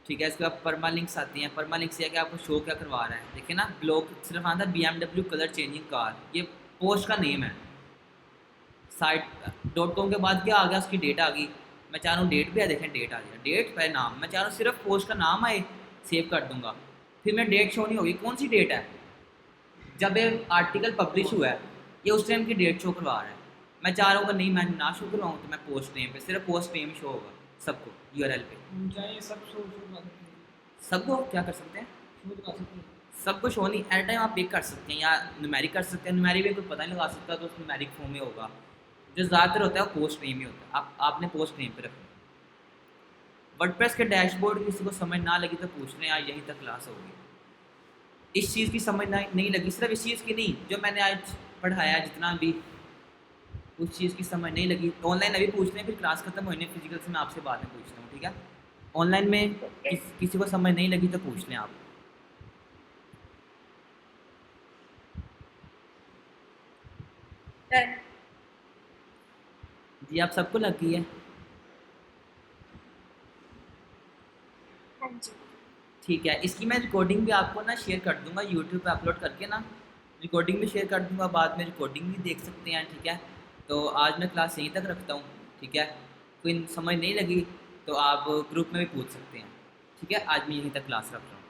ठीक है। इसके बाद परमा लिंक्स आती हैं। परमा लिंक्स ये कि आपको शो क्या करवा रहा है, देखिए ना, ब्लॉग सिर्फ आता है BMW कलर चेंजिंग कार, ये पोस्ट का नेम है। site.com के बाद क्या आ गया, उसकी डेट आ गई, मैं चाह रहा हूँ डेट भी है, देखें डेट आ गया, डेट पे नाम, मैं चाह रहा हूँ सिर्फ पोस्ट का नाम आए, सेव कर दूंगा, फिर मैं डेट शो नहीं होगी, कौन सी डेट है, जब ये आर्टिकल पब्लिश हुआ है, ये उस टाइम की डेट शो करवा रहा है। मैं चाह रहा हूँ कि नहीं मैं ना शो करवाऊँ, तो मैं पोस्ट नेम पे, सिर्फ पोस्ट नेम शो होगा सबको URL पे। हम चाहे सब शो शो कर सकते हैं, सबको क्या कर सकते हैं, शो कर सकते हैं। सबको शो नहीं, एट टाइम आप पिक कर सकते हैं, या न्यूमेरिक कर सकते हैं, न्यूमेरिक में कोई पता नहीं लगा सकता, तो उस न्यूमेरिक फॉर्म में होगा। जो ज़्यादातर होता है वो पोस्ट नेम ही होता है, आपने पोस्ट नेम पे रखना। वर्डप्रेस के डैशबोर्ड किसी को समझ ना लगी तो पूछ लें, आज यहीं तक क्लास होगी। इस चीज़ की समझ नहीं लगी, सिर्फ इस चीज़ की नहीं, जो मैंने आज पढ़ाया जितना भी, उस चीज़ की समझ नहीं लगी, ऑनलाइन अभी पूछ लें, फिर क्लास खत्म होने फिजिकल से मैं आपसे बाद में पूछता हूँ, ठीक है। ऑनलाइन में किसी को समझ नहीं लगी तो पूछ लें आप। डन। जी आप सबको लग गई है, हाँ जी। ठीक है। इसकी मैं रिकॉर्डिंग भी आपको ना शेयर कर दूंगा, यूट्यूब पे अपलोड करके ना रिकॉर्डिंग भी शेयर कर दूंगा, बाद में रिकॉर्डिंग भी देख सकते हैं, ठीक है। तो आज मैं क्लास यहीं तक रखता हूँ, ठीक है। कोई समझ नहीं लगी तो आप ग्रुप में भी पूछ सकते हैं, ठीक है। आज मैं यहीं तक क्लास रख रहा हूँ।